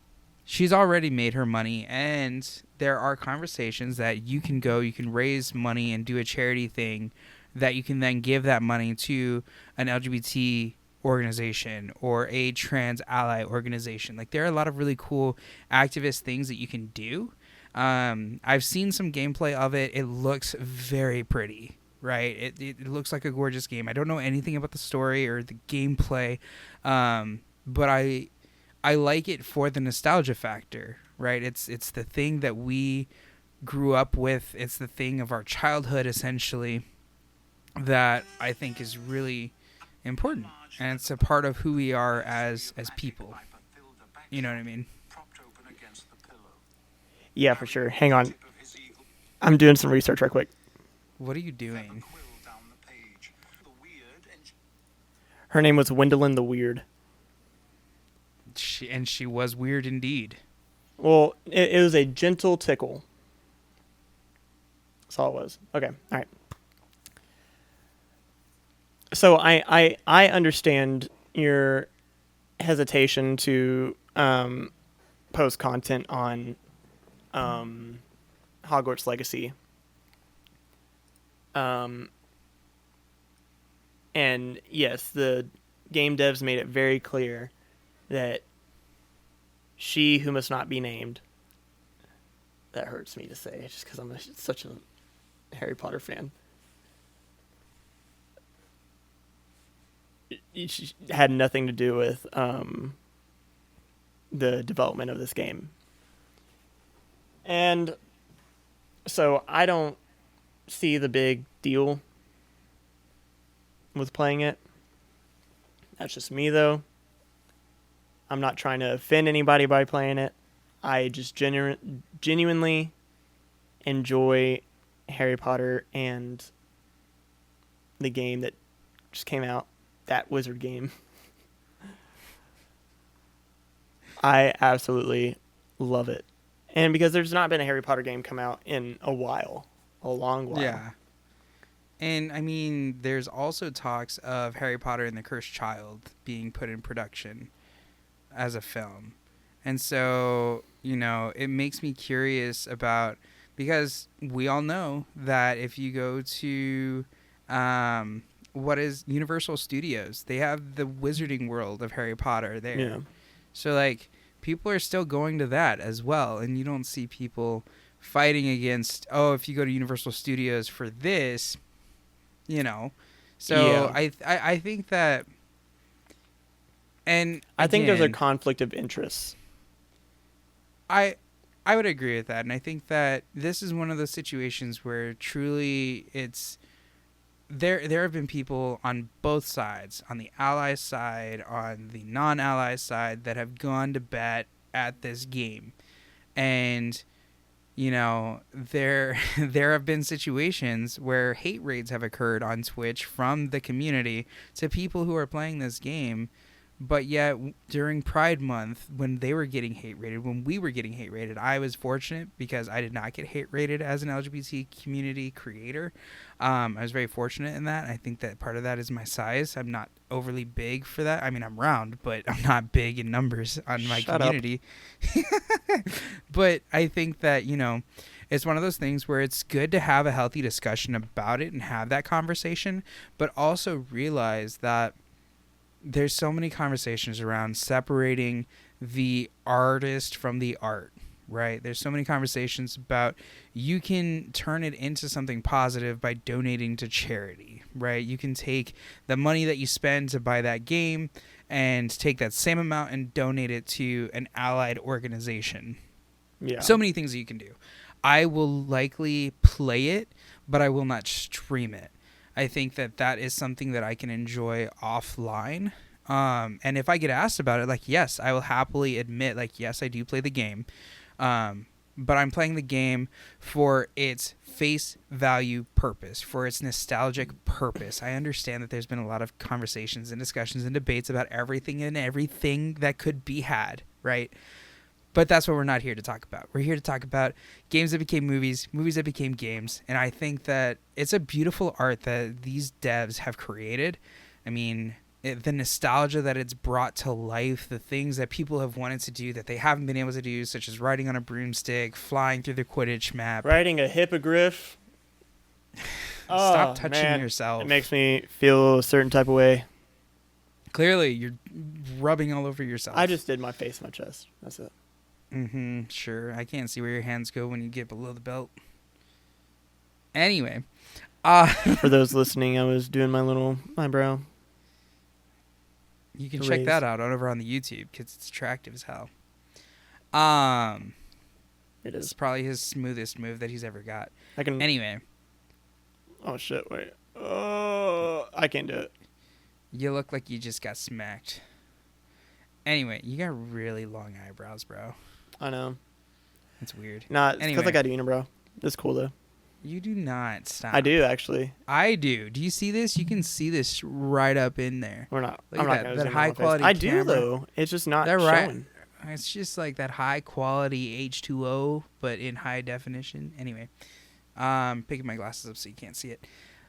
she's already made her money, and there are conversations that you can raise money and do a charity thing that you can then give that money to an LGBT organization or a trans ally organization. There are a lot of really cool activist things that you can do. I've seen some gameplay of it. It looks very pretty, right? It looks like a gorgeous game. I don't know anything about the story or the gameplay, but I like it for the nostalgia factor, right? It's the thing that we grew up with. It's the thing of our childhood, essentially, that I think is really important, and it's a part of who we are as people. You know what I mean? Yeah, for sure. Hang on. I'm doing some research right quick. What are you doing? Her name was Wendelin the Weird. She was weird indeed. Well, it was a gentle tickle. That's all it was. Okay, all right. So I understand your hesitation to post content on Hogwarts Legacy. And yes, the game devs made it very clear that she who must not be named. That hurts me to say, just because I'm such a Harry Potter fan. It had nothing to do with the development of this game. And so I don't see the big deal with playing it. That's just me, though. I'm not trying to offend anybody by playing it. I just genuinely enjoy Harry Potter and the game that just came out, that wizard game. I absolutely love it. And because there's not been a Harry Potter game come out in a while, a long while. Yeah. And, I mean, there's also talks of Harry Potter and the Cursed Child being put in production as a film. And so, it makes me curious about, because we all know that if you go to what is Universal Studios, they have the Wizarding World of Harry Potter there. Yeah. So like people are still going to that as well, and you don't see people fighting against, oh, if you go to Universal Studios for this, you know. So Yeah. I think that, and I think there's a again, conflict of interests. I I would agree with that, and I think that this is one of those situations where truly it's there have been people on both sides, on the ally side, on the non-ally side, that have gone to bat at this game. And you know, there there have been situations where hate raids have occurred on Twitch from the community to people who are playing this game. But yet, during Pride Month, when they were getting hate rated, when we were getting hate rated, I was fortunate because I did not get hate rated as an LGBT community creator. I was very fortunate in that. I think that part of that is my size. I'm not overly big for that. I mean, I'm round, but I'm not big in numbers on my Shut up. community. But I think that, you know, it's one of those things where it's good to have a healthy discussion about it and have that conversation, but also realize that there's so many conversations around separating the artist from the art, right? There's so many conversations about you can turn it into something positive by donating to charity, right? You can take the money that you spend to buy that game and take that same amount and donate it to an allied organization. Yeah. So many things that you can do. I will likely play it, but I will not stream it. I think that that is something that I can enjoy offline. And if I get asked about it, like, yes, I will happily admit, like, yes, I do play the game. But I'm playing the game for its face value purpose, for its nostalgic purpose. I understand that there's been a lot of conversations and discussions and debates about everything and everything that could be had, right? But that's what we're not here to talk about. We're here to talk about games that became movies, movies that became games. And I think that it's a beautiful art that these devs have created. I mean, the nostalgia that it's brought to life, the things that people have wanted to do that they haven't been able to do, such as riding on a broomstick, flying through the Quidditch map. Riding a hippogriff. Stop touching man. yourself. It makes me feel a certain type of way. Clearly, you're rubbing all over yourself. I just did my face, my chest. That's it. Mm-hmm, sure. I can't see where your hands go when you get below the belt. Anyway. For those listening, I was doing my little eyebrow. You can raise. check that out over on the YouTube because it's attractive as hell. It It's is. probably his smoothest move that he's ever got. I can. Anyway, Oh shit! Wait. Oh, I can't do it. you look like you just got smacked. Anyway, you got really long eyebrows, bro. I know. That's weird. Nah, it's because Anyway. I got a unibrow. It's cool though. You do not stop. I do actually. I do. Do you see this? You can see this right up in there. We're not. Look I'm at not that- gonna that zoom in high on my face. quality I do camera. though. It's just not That right. showing. It's just like that high quality H2O, but in high definition. Anyway, picking my glasses up so you can't see it.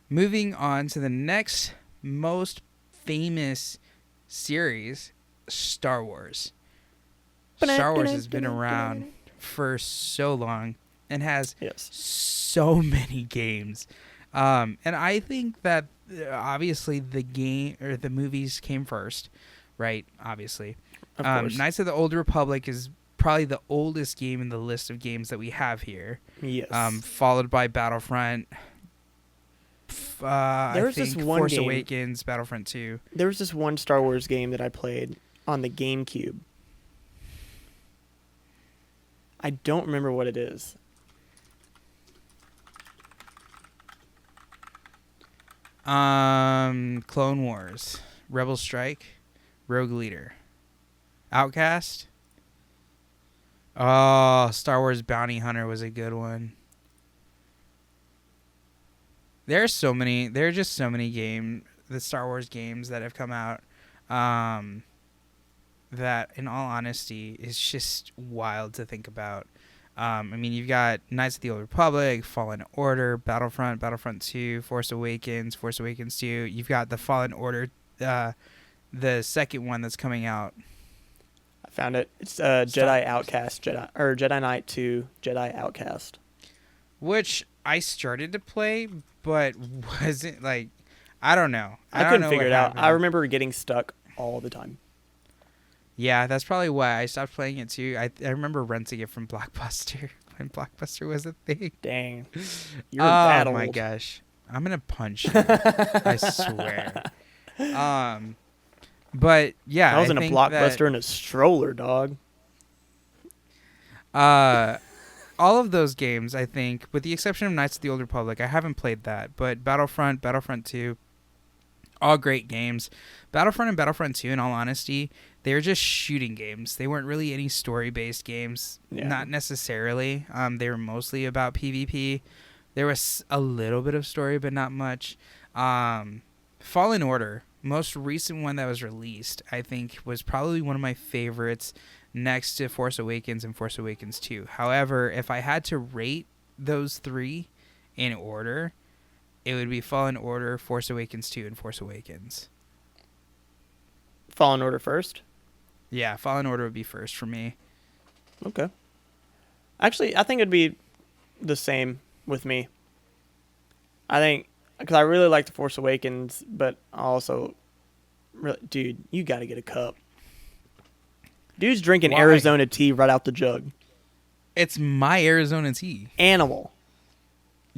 Moving on to the next most famous series, Star Wars. Star Wars has been around for so long and has Yes. so many games. And I think that obviously the game or the movies came first, right? Obviously. Of course. Knights of the Old Republic is probably the oldest game in the list of games that we have here. Yes. Followed by Battlefront. There was I this think one Force game- Awakens, Battlefront 2. There was this one Star Wars game that I played on the GameCube. I don't remember what it is. Clone Wars, Rebel Strike, Rogue Leader, Outcast. Oh, Star Wars Bounty Hunter was a good one. There are just so many the Star Wars games that have come out. That, in all honesty, is just wild to think about. I mean, you've got Knights of the Old Republic, Fallen Order, Battlefront, Battlefront 2, Force Awakens, Force Awakens 2. You've got the Fallen Order, the second one that's coming out. I found it. It's Jedi Outcast, Jedi Knight 2, Jedi Outcast. Which I started to play, but wasn't like, I don't know. I don't couldn't know figure what it out. happened. I remember getting stuck all the time. Yeah, that's probably why I stopped playing it too. I remember renting it from Blockbuster when Blockbuster was a thing. Dang, you're Oh that my old. gosh. I'm gonna punch you. I swear. Um but yeah, I was I in a think that Blockbuster in a stroller, dog. uh all of those games, I think, with the exception of Knights of the Old Republic, I haven't played that, but Battlefront 2, all great games. Battlefront and Battlefront 2, in all honesty, they were just shooting games. They weren't really any story-based games, Yeah. not necessarily. They were mostly about PvP. There was a little bit of story, but not much. Fallen Order, most recent one that was released, I think was probably one of my favorites next to Force Awakens and Force Awakens 2. However, if I had to rate those three in order, it would be Fallen Order, Force Awakens 2, and Force Awakens. Fallen Order first. Yeah, Fallen Order would be first for me. Okay. Actually, I think it'd be the same with me. I think because I really like the Force Awakens, but also, dude, you got to get a cup. Dude's drinking Why? Arizona tea right out the jug. It's my Arizona tea. Animal.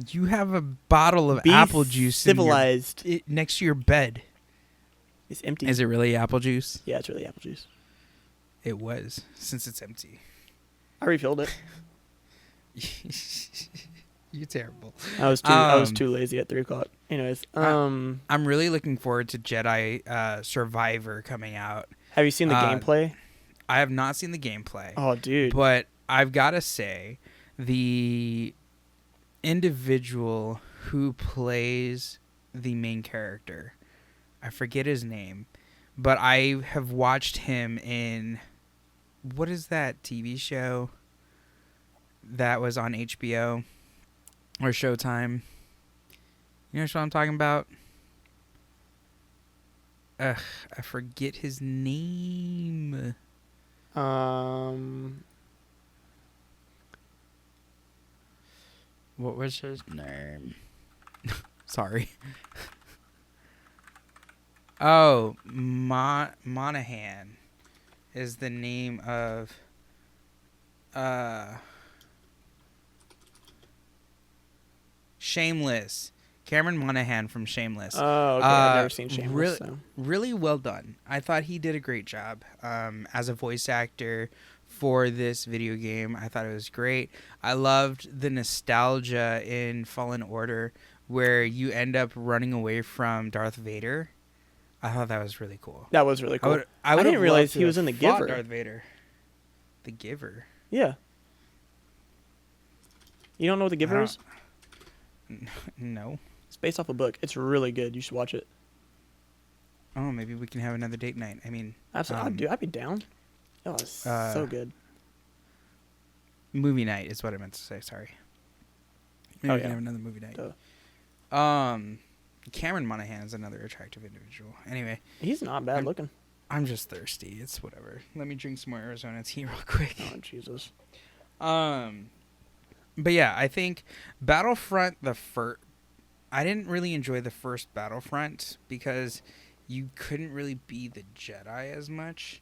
You have a bottle of Be apple juice civilized. next to your bed. It's empty. Is it really apple juice? Yeah, it's really apple juice. It was, since it's empty. I refilled it. You're terrible. I was too lazy at 3 o'clock. Anyways, I'm really looking forward to Jedi Survivor coming out. have you seen the gameplay? I have not seen the gameplay. Oh, dude. But I've got to say, the individual who plays the main character, I forget his name, but I have watched him in, what is that TV show that was on HBO or Showtime? You know what I'm talking about? I forget his name. What was his name? Sorry. Oh, Monahan is the name of Shameless. Cameron Monahan from Shameless. Oh, okay. I've never seen Shameless. Really, So. really well done. I thought he did a great job as a voice actor for this video game. I thought it was great. I loved the nostalgia in Fallen Order where you end up running away from Darth Vader. I thought that was really cool. That was really cool. I didn't realize he was in The Giver. Darth Vader. The Giver. Yeah. You don't know what The Giver is? No. It's based off a book. It's really good. You should watch it. Oh, maybe we can have another date night. I mean, Absolutely. I'd be down. Oh, it's so good. Movie night is what I meant to say. Sorry. Maybe we can have another movie night. Cameron Monahan is another attractive individual. Anyway, he's not bad looking. I'm just thirsty. It's whatever. Let me drink some more Arizona tea real quick. Oh, Jesus. But yeah, I think Battlefront I didn't really enjoy the first Battlefront because you couldn't really be the Jedi as much.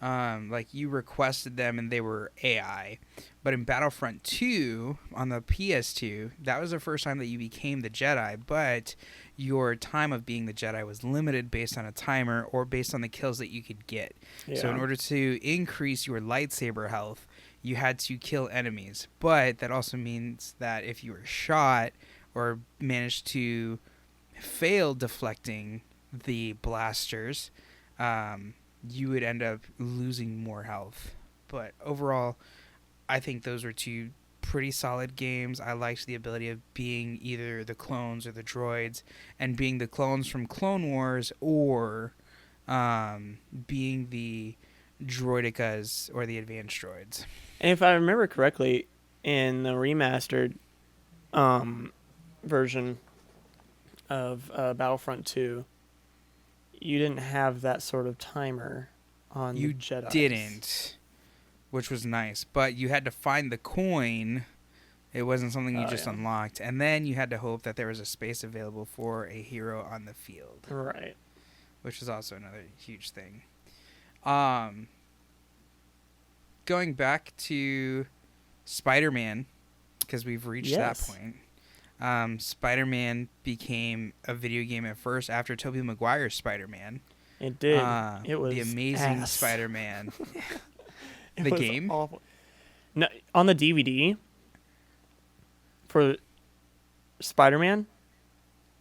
Like you requested them and they were AI. But in Battlefront 2 on the PS2, that was the first time that you became the Jedi, but your time of being the Jedi was limited based on a timer or based on the kills that you could get. Yeah. So in order to increase your lightsaber health, you had to kill enemies. But that also means that if you were shot or managed to fail deflecting the blasters, you would end up losing more health. But overall, I think those were two pretty solid games. I liked the ability of being either the clones or the droids, and being the clones from Clone Wars or being the droidicas or the advanced droids. And if I remember correctly, in the remastered version of Battlefront 2, you didn't have that sort of timer on the Jedi. You didn't, which was nice. But you had to find the coin. It wasn't something you just unlocked. And then you had to hope that there was a space available for a hero on the field. Right. Which is also another huge thing. going back to Spider-Man, because we've reached that point. Spider-Man became a video game at first after Tobey Maguire's Spider-Man. It did. It was The Amazing ass. Spider-Man. It The was game? awful. No, on the DVD for Spider-Man,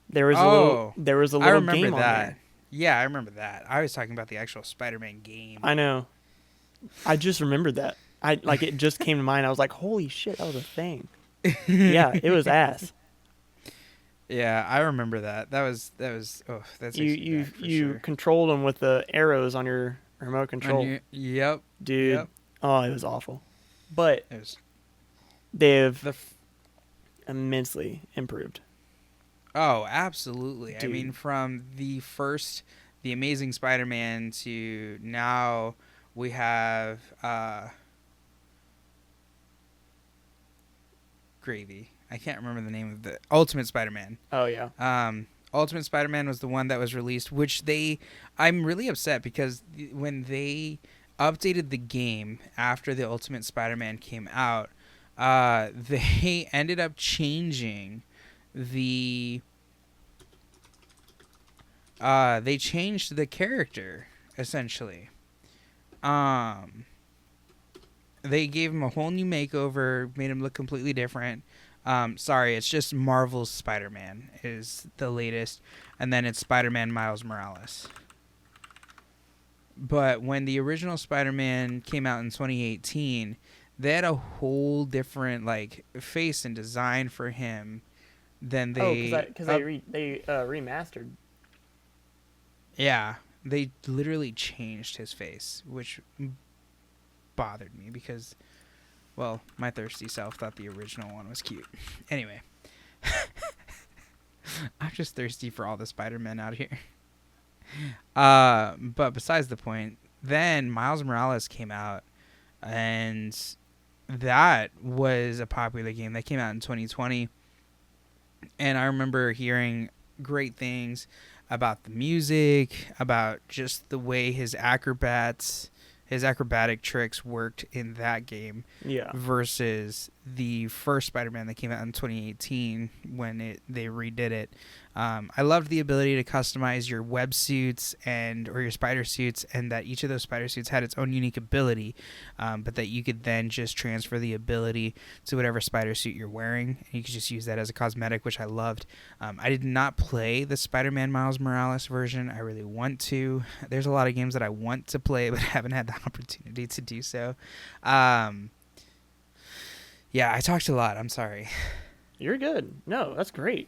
there was a I little remember game on that. there. Yeah, I remember that. I was talking about the actual Spider-Man game. I know. I just remembered that. It just came to mind. I was like, "Holy shit, that was a thing." Yeah, it was ass. Yeah, I remember that. That was. Oh, that's you controlled them with the arrows on your remote control. Yep, dude. Yep. Oh, it was awful. But It was they've immensely improved. Oh, absolutely. Dude. I mean, from the Amazing Spider-Man to now we have Gravy. I can't remember the name of the Ultimate Spider-Man. Oh yeah. Ultimate Spider-Man was the one that was released, which I'm really upset because when they updated the game after the Ultimate Spider-Man came out, they ended up changing they changed the character essentially. They gave him a whole new makeover, made him look completely different. Sorry, it's just Marvel's Spider-Man is the latest, and then it's Spider-Man Miles Morales. But when the original Spider-Man came out in 2018, they had a whole different face and design for him than they. Because they remastered. Yeah, they literally changed his face, which bothered me because, well, my thirsty self thought the original one was cute. Anyway, I'm just thirsty for all the Spider-Men out here. But besides the point, then Miles Morales came out, and that was a popular game that came out in 2020. And I remember hearing great things about the music, about just the way his acrobatic tricks worked in that game. Yeah. Versus the first Spider-Man that came out in 2018 when they redid it. I loved the ability to customize your web suits or your spider suits, and that each of those spider suits had its own unique ability, but that you could then just transfer the ability to whatever spider suit you're wearing, and you could just use that as a cosmetic, which I loved. I did not play the Spider-Man Miles Morales version. I really want to. There's a lot of games that I want to play, but haven't had the opportunity to do so. Yeah, I talked a lot. I'm sorry. You're good. No, that's great.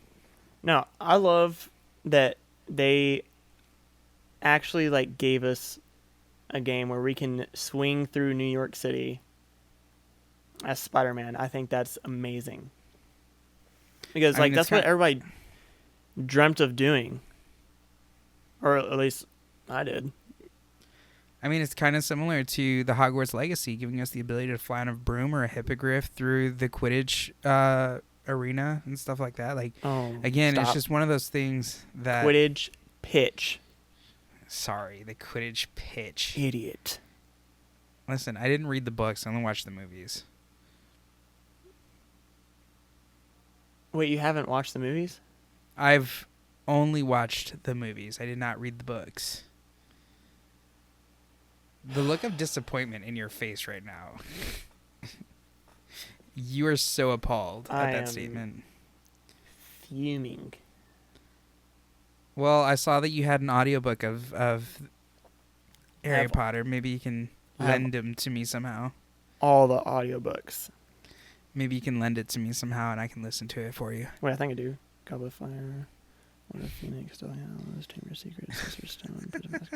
No, I love that they actually gave us a game where we can swing through New York City as Spider-Man. I think that's amazing. Because that's what everybody dreamt of doing. Or at least I did. I mean, it's kind of similar to the Hogwarts Legacy, giving us the ability to fly on a broom or a hippogriff through the Quidditch arena and stuff like that. It's just one of those things that... Quidditch pitch. Sorry, the Quidditch pitch. Idiot. Listen, I didn't read the books. I only watched the movies. Wait, you haven't watched the movies? I've only watched the movies. I did not read the books. The look of disappointment in your face right now. You are so appalled at that statement. Fuming. Well, I saw that you had an audiobook of Harry Potter. Maybe you can lend them to me somehow. All the audiobooks. Maybe you can lend it to me somehow and I can listen to it for you. Wait, I think I do. Goblet of Fire. What a Phoenix. Still, yeah. Chamber of Secrets. Sorcerer's Stone. Prison Mask.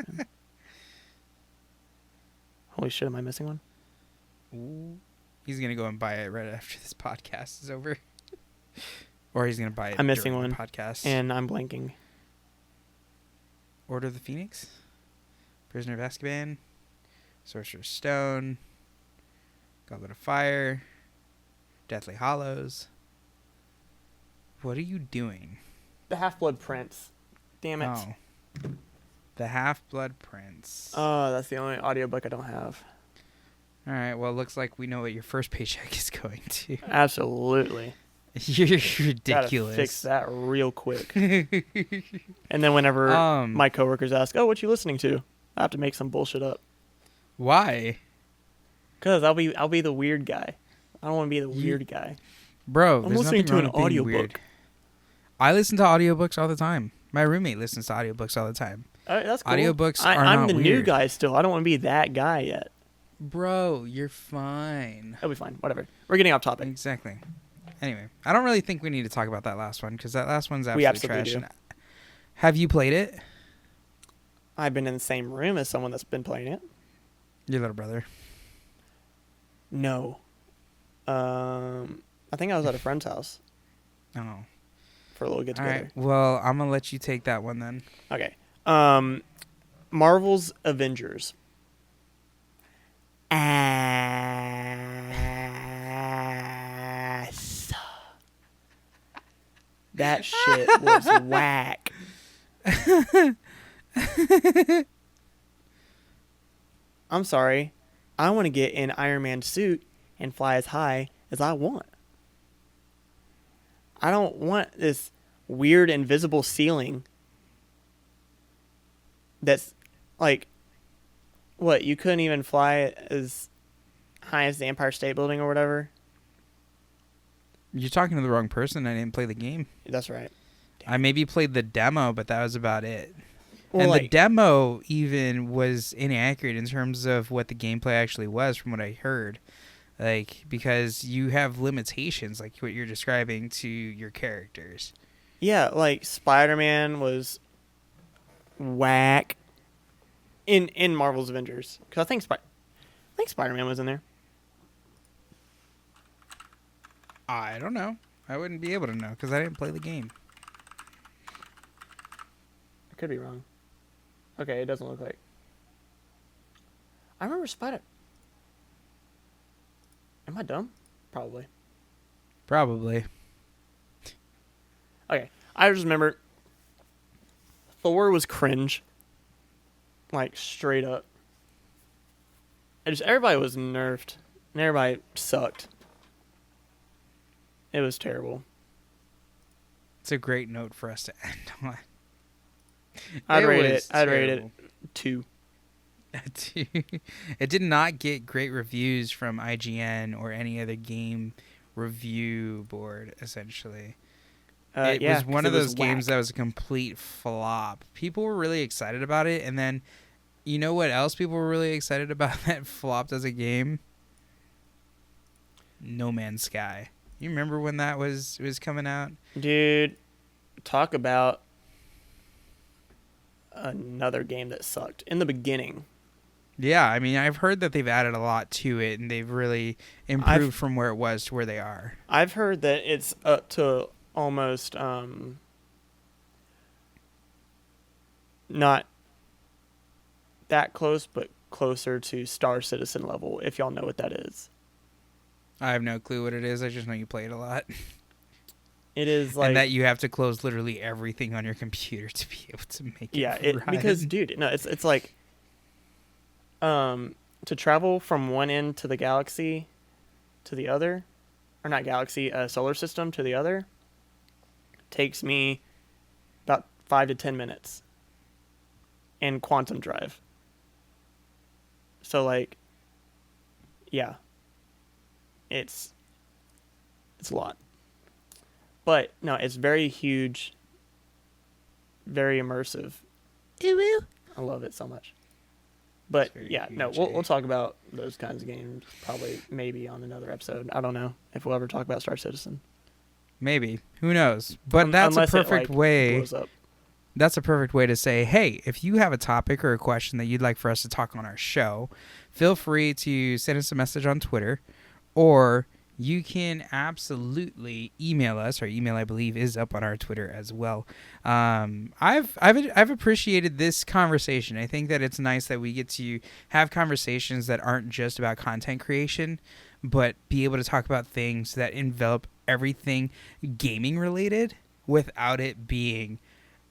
Holy shit, am I missing one? Ooh. He's going to go and buy it right after this podcast is over. Or he's going to buy it I'm missing during one. the podcast. And I'm blanking. Order of the Phoenix? Prisoner of Azkaban? Sorcerer's Stone? Goblet of Fire? Deathly Hallows? What are you doing? The Half-Blood Prince. Damn it. Oh. The Half-Blood Prince. Oh, that's the only audiobook I don't have. All right. Well, it looks like we know what your first paycheck is going to. Absolutely. You're Gotta fix ridiculous. that real quick. And then whenever my coworkers ask, "Oh, what you listening to?" I have to make some bullshit up. Why? Cause I'll be the weird guy. I don't want to be the weird guy. Bro, I'm there's listening nothing to wrong an with being audiobook. weird. I listen to audiobooks all the time. My roommate listens to audiobooks all the time. That's cool. Audiobooks are I'm not the new weird. guy still. I don't want to be that guy yet. Bro, you're fine. It'll be fine. Whatever. We're getting off topic. Exactly. Anyway, I don't really think we need to talk about that last one because that last one's We absolutely absolutely trash. do. Have you played it? I've been in the same room as someone that's been playing it. Your little brother. No. I think I was at a friend's house Oh. for a little get All together. right. Well, I'm gonna let you take that one then. Okay. Marvel's Avengers. Ass. That shit was whack. I'm sorry. I want to get in Iron Man's suit and fly as high as I want. I don't want this weird invisible ceiling that's like, what, you couldn't even fly as high as the Empire State Building or whatever? You're talking to the wrong person. I didn't play the game. That's right. I maybe played the demo, but that was about it. Well, And the like, demo even was inaccurate in terms of what the gameplay actually was from what I heard. Like, because you have limitations, like what you're describing, to your characters. yeah, like Spider-Man was whack in Marvel's Avengers. Because I think Spider-Man was in there. I don't know. I wouldn't be able to know because I didn't play the game. I could be wrong. Okay, it doesn't look like. I remember Spider. Am I dumb? Probably. Probably. Okay, I just remember Thor was cringe. Like, straight up. Everybody was nerfed. And everybody sucked. It was terrible. It's a great note for us to end on. I'd rate was it 2. It did not get great reviews from IGN or any other game review board, essentially. It was one of those games that was a complete flop. People were really excited about it, and then you know what else people were really excited about that flopped as a game? No Man's Sky. You remember when that was coming out? Dude, talk about another game that sucked in the beginning. Yeah, I mean, I've heard that they've added a lot to it, and they've really improved from where it was to where they are. I've heard that it's up to almost not that close, but closer to Star Citizen level, if y'all know what that is. I have no clue what it is. I just know you play it a lot. It is like, and that you have to close literally everything on your computer to be able to make it run. because dude, no, it's like to travel from one end to the galaxy to the other, or not galaxy, solar system to the other, takes me about 5 to 10 minutes in quantum drive. So like, yeah, it's a lot. But no, it's very huge, very immersive. I love it so much. But yeah, no, we'll talk about those kinds of games probably maybe on another episode. I don't know if we'll ever talk about Star Citizen. Maybe. Who knows? But that's a perfect way. Blows up. That's a perfect way to say, hey, if you have a topic or a question that you'd like for us to talk on our show, feel free to send us a message on Twitter, or you can absolutely email us. Our email, I believe, is up on our Twitter as well. I've appreciated this conversation. I think that it's nice that we get to have conversations that aren't just about content creation, but be able to talk about things that envelop everything gaming related without it being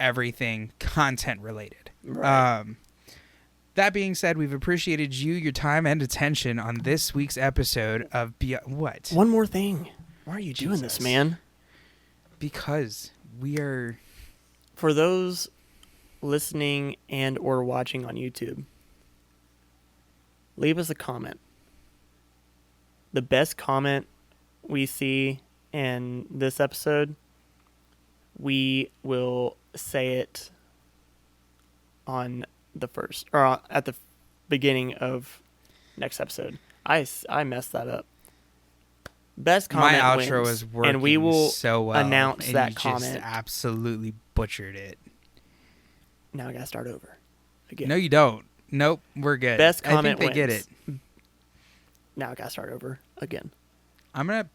everything content related. Right. That being said, we've appreciated you, your time, and attention on this week's episode of What? One more thing. Why are you doing this, Jesus. man? Because we are... For those listening and or watching on YouTube, leave us a comment. The best comment we see in this episode, we will say it on the first, or at the beginning of next episode. I messed that up. Best comment My wins, outro is working and we will so well. announce and that you comment. just absolutely butchered it. Now I gotta start over again. No, you don't. Nope, we're good. Best I comment think they get wins. it. Now I gotta start over again. I'm going to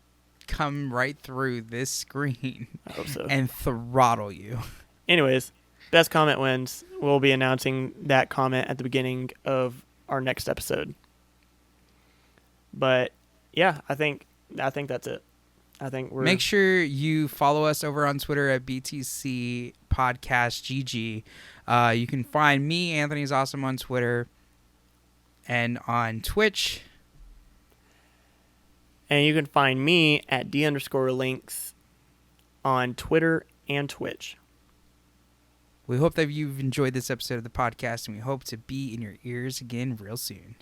come right through this screen I hope so. and throttle you. Anyways, best comment wins. We'll be announcing that comment at the beginning of our next episode. But yeah, I think that's it. I think we're Make sure you follow us over on Twitter at BTC Podcast GG. You can find me, AnthonysAwesome, on Twitter and on Twitch. and you can find me at D_Lynxx on Twitter and Twitch. We hope that you've enjoyed this episode of the podcast, and we hope to be in your ears again real soon.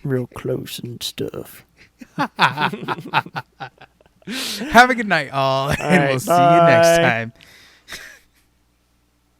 Real close and stuff. Have a good night, all, and right, we'll see you next bye. time.